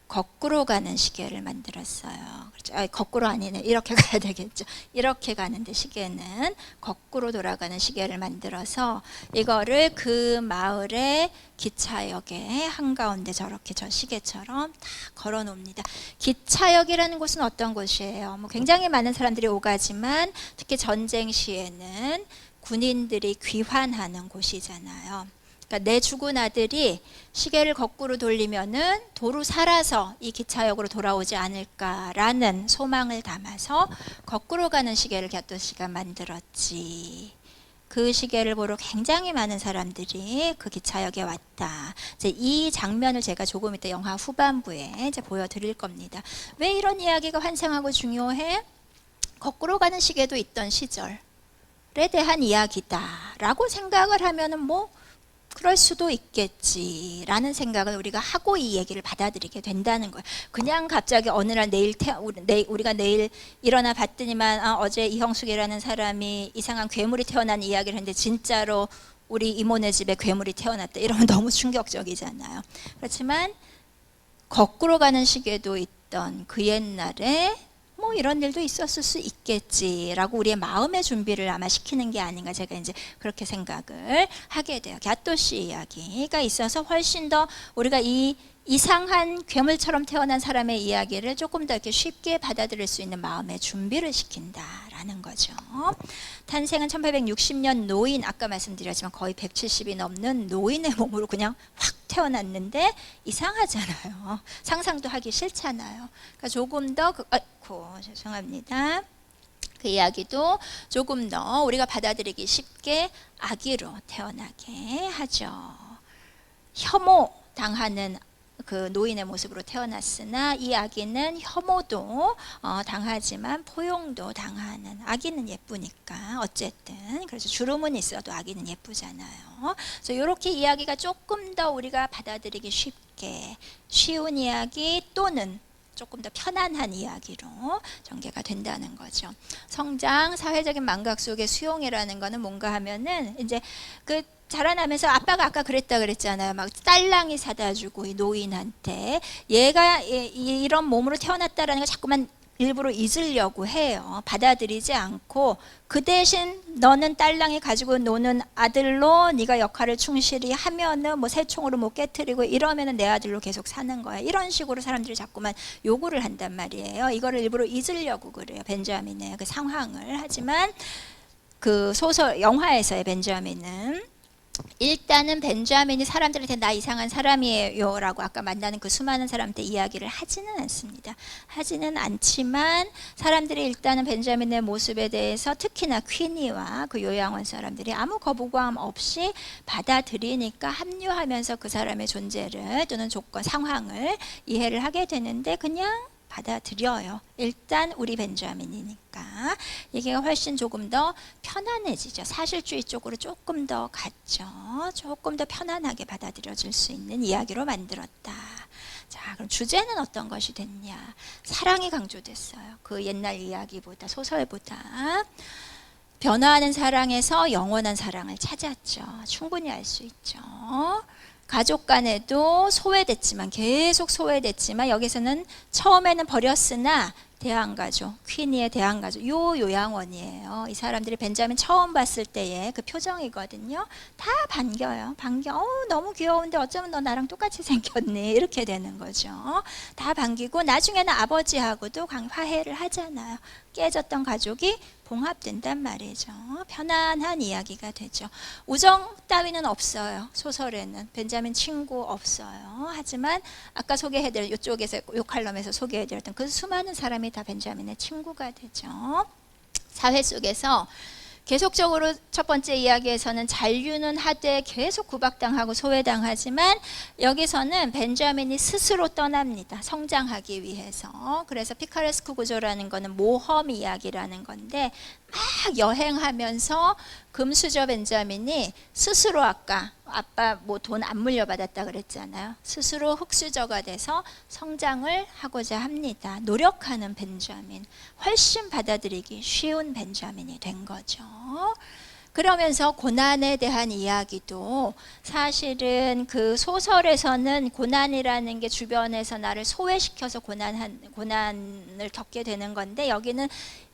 거꾸로 가는 시계를 만들었어요. 그렇죠? 거꾸로 아니네. 이렇게 가야 되겠죠. 이렇게 가는데 시계는 거꾸로 돌아가는 시계를 만들어서 이거를 그 마을의 기차역에 한가운데 저렇게 저 시계처럼 다 걸어 놓습니다. 기차역이라는 곳은 어떤 곳이에요? 뭐 굉장히 많은 사람들이 오가지만 특히 전쟁 시에는 군인들이 귀환하는 곳이잖아요. 그러니까 내 죽은 아들이 시계를 거꾸로 돌리면은 도로 살아서 이 기차역으로 돌아오지 않을까라는 소망을 담아서 거꾸로 가는 시계를 갸또씨가 만들었지. 그 시계를 보러 굉장히 많은 사람들이 그 기차역에 왔다. 이제 이 장면을 제가 조금 이따 영화 후반부에 이제 보여드릴 겁니다. 왜 이런 이야기가 환상하고 중요해? 거꾸로 가는 시계도 있던 시절에 대한 이야기다라고 생각을 하면은 뭐 그럴 수도 있겠지라는 생각을 우리가 하고 이 얘기를 받아들이게 된다는 거예요. 그냥 갑자기 어느 날 우리가 내일 일어나 봤더니만 어제 이형숙이라는 사람이 이상한 괴물이 태어난 이야기를 했는데 진짜로 우리 이모네 집에 괴물이 태어났다 이러면 너무 충격적이잖아요. 그렇지만 거꾸로 가는 시계도 있던 그 옛날에 뭐 이런 일도 있었을 수 있겠지라고 우리의 마음의 준비를 아마 시키는 게 아닌가 제가 이제 그렇게 생각을 하게 돼요. 갸또씨 이야기가 있어서 훨씬 더 우리가 이 이상한 괴물처럼 태어난 사람의 이야기를 조금 더 이렇게 쉽게 받아들일 수 있는 마음의 준비를 시킨다라는 거죠. 탄생은 1860년 노인, 아까 말씀드렸지만 거의 170이 넘는 노인의 몸으로 그냥 확 태어났는데 이상하잖아요. 상상도 하기 싫잖아요. 그러니까 조금 더 죄송합니다. 그 이야기도 조금 더 우리가 받아들이기 쉽게 아기로 태어나게 하죠. 혐오 당하는 그 노인의 모습으로 태어났으나 이 아기는 혐오도 당하지만 포용도 당하는, 아기는 예쁘니까 어쨌든 그래서 주름은 있어도 아기는 예쁘잖아요. 그래서 이렇게 이야기가 조금 더 우리가 받아들이기 쉽게 쉬운 이야기 또는 조금 더 편안한 이야기로 전개가 된다는 거죠. 성장, 사회적인 망각 속의 수용이라는 거는 뭔가 하면은 이제 그 자라나면서 아빠가 아까 그랬잖아요. 막 딸랑이 사다 주고 이 노인한테 얘가 이런 몸으로 태어났다라는 걸 자꾸만 일부러 잊으려고 해요. 받아들이지 않고 그 대신 너는 딸랑이 가지고 노는 아들로 네가 역할을 충실히 하면은 뭐 새총으로 못 깨트리고 이러면은 내 아들로 계속 사는 거야. 이런 식으로 사람들이 자꾸만 요구를 한단 말이에요. 이거를 일부러 잊으려고 그래요. 벤자민의 그 상황을. 하지만 그 소설 영화에서의 벤자민은 일단은 벤자민이 사람들한테 나 이상한 사람이에요 라고 아까 만나는 그 수많은 사람한테 이야기를 하지는 않습니다. 하지는 않지만 사람들이 일단은 벤자민의 모습에 대해서 특히나 퀸이와 그 요양원 사람들이 아무 거부감 없이 받아들이니까 합류하면서 그 사람의 존재를 또는 조건, 상황을 이해를 하게 되는데 그냥 받아들여요. 일단 우리 벤자민이니까 이게 훨씬 조금 더 편안해지죠. 사실주의 쪽으로 조금 더 갔죠. 조금 더 편안하게 받아들여질 수 있는 이야기로 만들었다. 자, 그럼 주제는 어떤 것이 됐냐? 사랑이 강조됐어요. 그 옛날 이야기보다, 소설보다. 변화하는 사랑에서 영원한 사랑을 찾았죠. 충분히 알 수 있죠. 가족 간에도 소외됐지만, 계속 소외됐지만 여기서는 처음에는 버렸으나 대안가족, 퀸이의 대안가족, 요양원이에요. 이 사람들이 벤자민 처음 봤을 때의 그 표정이거든요. 다 반겨요. 반겨. 너무 귀여운데 어쩌면 너 나랑 똑같이 생겼니? 이렇게 되는 거죠. 다 반기고 나중에는 아버지하고도 화해를 하잖아요. 깨졌던 가족이 봉합된단 말이죠. 편안한 이야기가 되죠. 우정 따위는 없어요. 소설에는 벤자민 친구 없어요. 하지만 아까 소개해드린 이쪽에서 이 칼럼에서 소개해드렸던 그 수많은 사람이 다 벤자민의 친구가 되죠. 사회 속에서 계속적으로 첫 번째 이야기에서는 잔류는 하되 계속 구박당하고 소외당하지만 여기서는 벤자민이 스스로 떠납니다. 성장하기 위해서. 그래서 피카레스크 구조라는 거는 모험 이야기라는 건데 막 여행하면서 금수저 벤자민이 스스로 아까 아빠 뭐 돈 안 물려받았다 그랬잖아요. 스스로 흙수저가 돼서 성장을 하고자 합니다. 노력하는 벤자민, 훨씬 받아들이기 쉬운 벤자민이 된 거죠. 그러면서 고난에 대한 이야기도 사실은 그 소설에서는 고난이라는 게 주변에서 나를 소외시켜서 고난을 겪게 되는 건데 여기는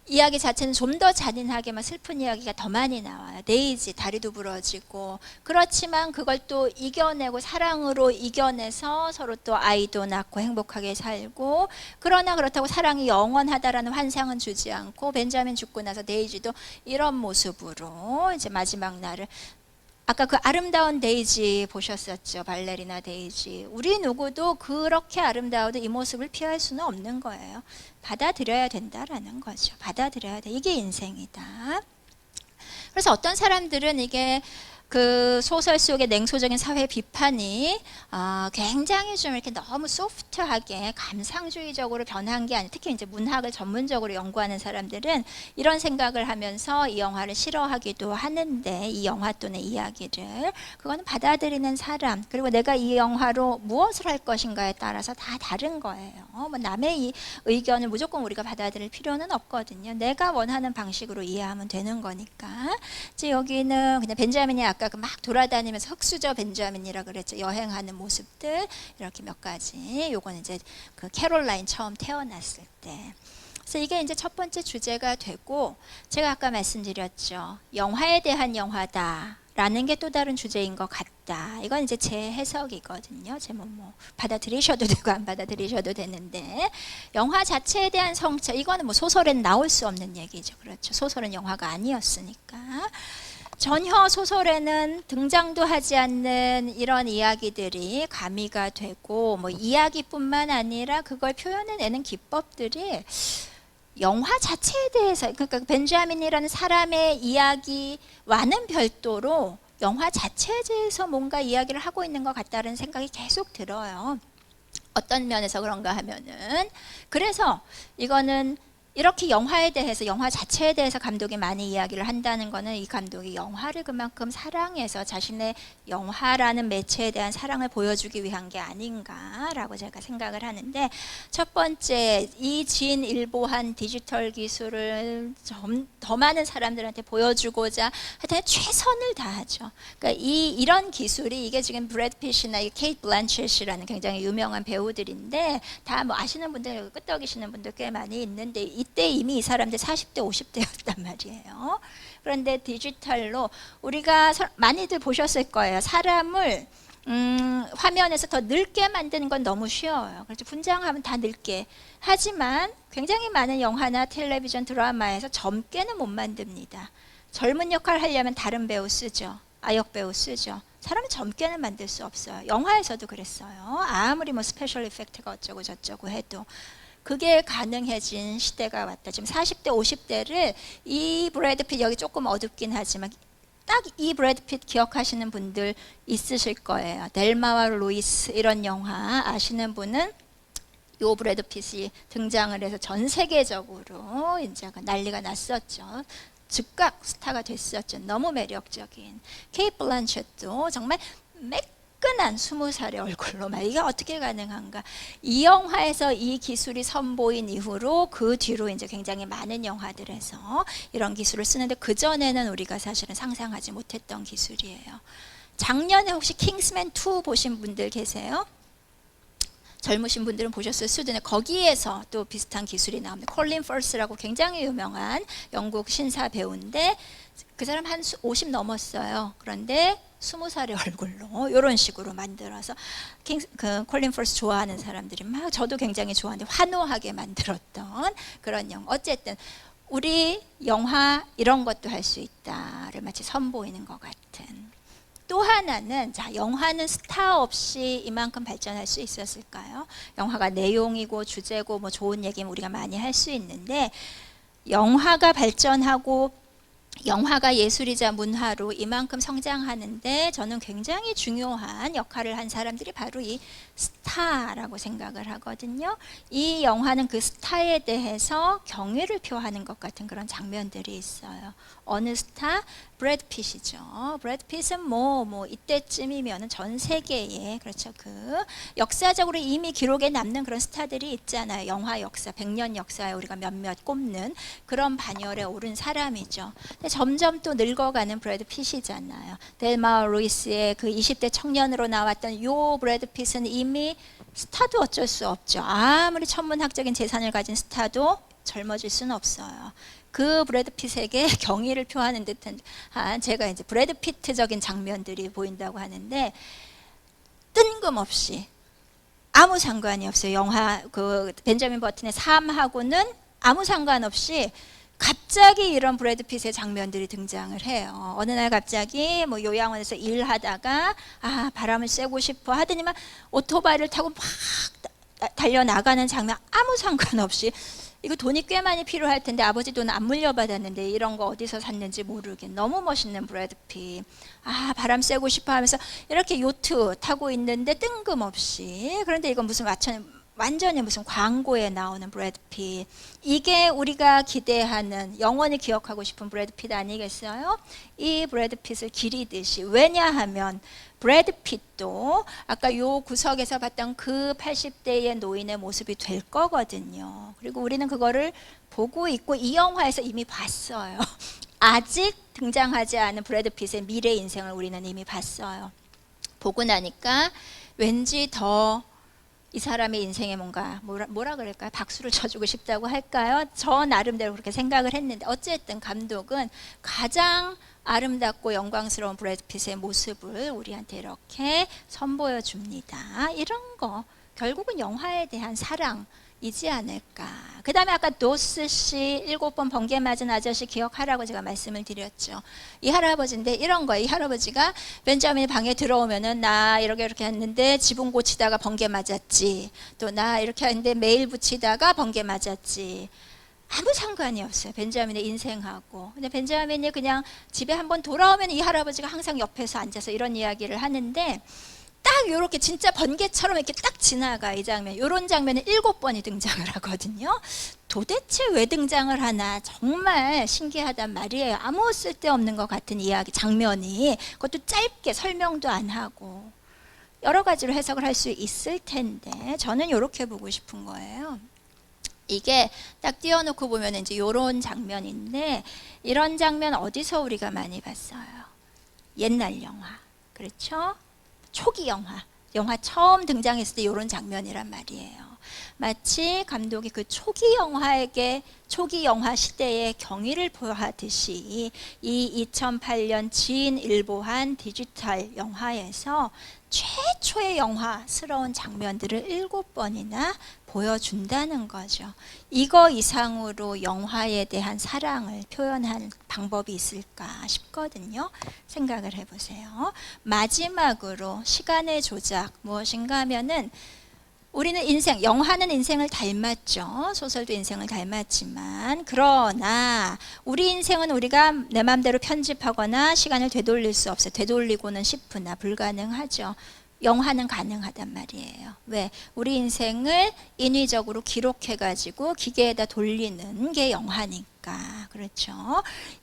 이야기 자체는 좀 더 잔인하게만 슬픈 이야기가 더 많이 나와요. 데이지 다리도 부러지고 그렇지만 그걸 또 이겨내고 사랑으로 이겨내서 서로 또 아이도 낳고 행복하게 살고 그러나 그렇다고 사랑이 영원하다라는 환상은 주지 않고 벤자민 죽고 나서 데이지도 이런 모습으로 이제 마지막 날을 아까 그 아름다운 데이지 보셨었죠? 발레리나 데이지. 우리 누구도 그렇게 아름다워도 이 모습을 피할 수는 없는 거예요. 받아들여야 된다라는 거죠. 받아들여야 돼. 이게 인생이다. 그래서 어떤 사람들은 이게 그 소설 속의 냉소적인 사회 비판이 굉장히 좀 이렇게 너무 소프트하게 감상주의적으로 변한 게 아니라 특히 이제 문학을 전문적으로 연구하는 사람들은 이런 생각을 하면서 이 영화를 싫어하기도 하는데 이 영화 또는 이야기를 그거는 받아들이는 사람 그리고 내가 이 영화로 무엇을 할 것인가에 따라서 다 다른 거예요. 뭐 남의 이 의견을 무조건 우리가 받아들일 필요는 없거든요. 내가 원하는 방식으로 이해하면 되는 거니까. 이제 여기는 그냥 벤자민이 아까 막 돌아다니면서 흙수저 벤자민이라 그랬죠. 여행하는 모습들 이렇게 몇 가지. 요건 이제 그 캐롤라인 처음 태어났을 때. 그래서 이게 이제 첫 번째 주제가 되고 제가 아까 말씀드렸죠. 영화에 대한 영화다. 라는 게 또 다른 주제인 것 같다. 이건 이제 제 해석이거든요. 제뭐 받아들이셔도 되고 안 받아들이셔도 되는데 영화 자체에 대한 성찰 이거는 뭐 소설엔 나올 수 없는 얘기죠. 그렇죠. 소설은 영화가 아니었으니까. 전혀 소설에는 등장도 하지 않는 이런 이야기들이 가미가 되고 뭐 이야기뿐만 아니라 그걸 표현해내는 기법들이 영화 자체에 대해서 그러니까 벤자민이라는 사람의 이야기와는 별도로 영화 자체에 대해서 뭔가 이야기를 하고 있는 것 같다는 생각이 계속 들어요. 어떤 면에서 그런가 하면은 그래서 이거는 이렇게 영화에 대해서 영화 자체에 대해서 감독이 많이 이야기를 한다는 거는 이 감독이 영화를 그만큼 사랑해서 자신의 영화라는 매체에 대한 사랑을 보여주기 위한 게 아닌가라고 제가 생각을 하는데 첫 번째 이 진일보한 디지털 기술을 좀 더 많은 사람들한테 보여주고자 하여튼 최선을 다하죠. 그러니까 이런 기술이 이게 지금 브래드 핏이나 케이트 블란쳇이라는 굉장히 유명한 배우들인데 다 뭐 아시는 분들 끄떡이시는 분들 꽤 많이 있는데 이때 이미 이 사람들 40대 50대였단 말이에요. 그런데 디지털로 우리가 많이들 보셨을 거예요. 사람을 화면에서 더 늙게 만드는 건 너무 쉬워요. 그래서 분장하면 다 늙게. 하지만 굉장히 많은 영화나 텔레비전 드라마에서 젊게는 못 만듭니다. 젊은 역할 하려면 다른 배우 쓰죠. 아역 배우 쓰죠. 사람을 젊게는 만들 수 없어요. 영화에서도 그랬어요. 아무리 뭐 스페셜 이펙트가 어쩌고 저쩌고 해도 그게 가능해진 시대가 왔다. 지금 40대, 50대를 이 브래드 핏, 여기 조금 어둡긴 하지만 딱 이 브래드 핏 기억하시는 분들 있으실 거예요. 델마와 루이스 이런 영화 아시는 분은 요 브래드 핏이 등장을 해서 전 세계적으로 이제 난리가 났었죠. 즉각 스타가 됐었죠. 너무 매력적인 케이트 블란쳇도 정말 매끈한 20살의 얼굴로 막 이게 어떻게 가능한가. 이 영화에서 이 기술이 선보인 이후로 그 뒤로 이제 굉장히 많은 영화들에서 이런 기술을 쓰는데 그 전에는 우리가 사실은 상상하지 못했던 기술이에요. 작년에 혹시 킹스맨 2 보신 분들 계세요? 젊으신 분들은 보셨을 수도 있는데 거기에서 또 비슷한 기술이 나옵니다. 콜린 퍼스라고 굉장히 유명한 영국 신사 배우인데 그 사람 한 50 넘었어요. 그런데 20살의 얼굴로 이런 식으로 만들어서 콜린 퍼스 좋아하는 사람들이 막 저도 굉장히 좋아하는데 환호하게 만들었던 그런 영화. 어쨌든 우리 영화 이런 것도 할 수 있다를 마치 선보이는 것 같은. 또 하나는 자 영화는 스타 없이 이만큼 발전할 수 있었을까요? 영화가 내용이고 주제고 뭐 좋은 얘기는 우리가 많이 할 수 있는데 영화가 발전하고 영화가 예술이자 문화로 이만큼 성장하는데 저는 굉장히 중요한 역할을 한 사람들이 바로 이 스타라고 생각을 하거든요. 이 영화는 그 스타에 대해서 경의를 표하는 것 같은 그런 장면들이 있어요. 어느 스타? 브래드 핏이죠. 브래드 핏은 뭐 이때쯤이면 전 세계에 그렇죠. 그 역사적으로 이미 기록에 남는 그런 스타들이 있잖아요. 영화 역사, 100년 역사에 우리가 몇몇 꼽는 그런 반열에 오른 사람이죠. 근데 점점 또 늙어가는 브래드 핏이잖아요. 델마 루이스의 그 20대 청년으로 나왔던 요 브래드 핏은 이미 스타도 어쩔 수 없죠. 아무리 천문학적인 재산을 가진 스타도 젊어질 수는 없어요. 그 브래드 핏에게 경의를 표하는 듯한 제가 이제 브래드 피트적인 장면들이 보인다고 하는데 뜬금없이 아무 상관이 없어요. 영화 그 벤자민 버튼의 삶하고는 아무 상관없이 갑자기 이런 브래드 핏의 장면들이 등장을 해요. 어느 날 갑자기 뭐 요양원에서 일하다가 바람을 쐬고 싶어 하더니만 오토바이를 타고 막 달려나가는 장면 아무 상관없이 이거 돈이 꽤 많이 필요할 텐데 아버지 돈 안 물려받았는데 이런 거 어디서 샀는지 모르게 너무 멋있는 브래드 핏. 바람 쐬고 싶어 하면서 이렇게 요트 타고 있는데 뜬금없이 그런데 이건 무슨 완전히 무슨 광고에 나오는 브래드 핏. 이게 우리가 기대하는 영원히 기억하고 싶은 브래드 핏 아니겠어요? 이 브래드 핏을 기리듯이. 왜냐하면 브래드 핏도 아까 요 구석에서 봤던 그 80대의 노인의 모습이 될 거거든요. 그리고 우리는 그거를 보고 있고 이 영화에서 이미 봤어요. 아직 등장하지 않은 브래드 핏의 미래 인생을 우리는 이미 봤어요. 보고 나니까 왠지 더 이 사람의 인생에 뭔가 뭐라 그럴까요? 박수를 쳐주고 싶다고 할까요? 저 나름대로 그렇게 생각을 했는데 어쨌든 감독은 가장 아름답고 영광스러운 브래드 핏의 모습을 우리한테 이렇게 선보여 줍니다. 이런 거 결국은 영화에 대한 사랑이지 않을까. 그 다음에 아까 노스 씨 7번 번개 맞은 아저씨 기억하라고 제가 말씀을 드렸죠. 이 할아버지인데 이런 거예요. 이 할아버지가 벤자민이 방에 들어오면은 나 이렇게 했는데 지붕 고치다가 번개 맞았지. 또 나 이렇게 했는데 메일 붙이다가 번개 맞았지. 아무 상관이 없어요. 벤자민의 인생하고. 근데 벤자민이 그냥 집에 한번 돌아오면 이 할아버지가 항상 옆에서 앉아서 이런 이야기를 하는데 딱 이렇게 진짜 번개처럼 이렇게 딱 지나가 이 장면. 이런 장면은 7번이 등장을 하거든요. 도대체 왜 등장을 하나 정말 신기하단 말이에요. 아무 쓸데없는 것 같은 이야기 장면이 그것도 짧게 설명도 안 하고 여러 가지로 해석을 할 수 있을 텐데 저는 이렇게 보고 싶은 거예요. 이게 딱 띄워놓고 보면 이제 이런 장면인데 이런 장면 어디서 우리가 많이 봤어요? 옛날 영화, 그렇죠? 초기 영화 처음 등장했을 때 이런 장면이란 말이에요. 마치 감독이 그 초기 영화 시대의 경의를 표하듯이 이 2008년 진일보한 디지털 영화에서 최초의 영화스러운 장면들을 7번이나 보여준다는 거죠. 이거 이상으로 영화에 대한 사랑을 표현할 방법이 있을까 싶거든요. 생각을 해보세요. 마지막으로 시간의 조작 무엇인가 하면은 우리는 인생, 영화는 인생을 닮았죠. 소설도 인생을 닮았지만 그러나 우리 인생은 우리가 내 마음대로 편집하거나 시간을 되돌릴 수 없어요. 되돌리고는 싶으나 불가능하죠. 영화는 가능하단 말이에요. 왜? 우리 인생을 인위적으로 기록해가지고 기계에다 돌리는 게 영화니까. 그렇죠.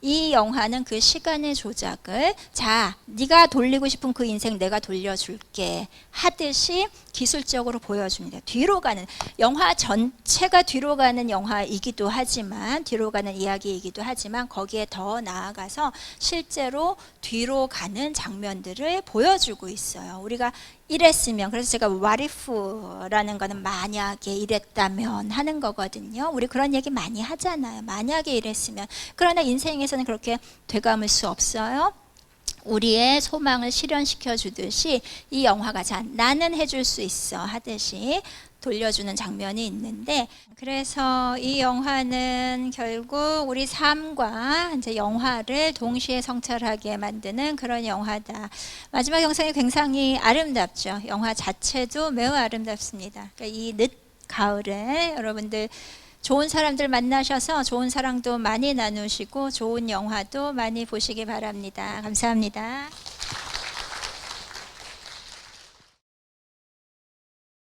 이 영화는 그 시간의 조작을 자, 네가 돌리고 싶은 그 인생 내가 돌려줄게 하듯이 기술적으로 보여줍니다. 뒤로 가는, 영화 전체가 뒤로 가는 영화이기도 하지만, 뒤로 가는 이야기이기도 하지만 거기에 더 나아가서 실제로 뒤로 가는 장면들을 보여주고 있어요. 우리가 이랬으면, 그래서 제가 what if라는 거는 만약에 이랬다면 하는 거거든요. 우리 그런 얘기 많이 하잖아요. 만약에 이랬으면. 그러나 인생에서는 그렇게 되감을 수 없어요. 우리의 소망을 실현시켜 주듯이 이 영화가 자, 나는 해줄 수 있어 하듯이 돌려주는 장면이 있는데, 그래서 이 영화는 결국 우리 삶과 이제 영화를 동시에 성찰하게 만드는 그런 영화다. 마지막 영상이 굉장히 아름답죠. 영화 자체도 매우 아름답습니다. 그러니까 이 늦 가을에 여러분들 좋은 사람들 만나셔서 좋은 사랑도 많이 나누시고 좋은 영화도 많이 보시기 바랍니다. 감사합니다.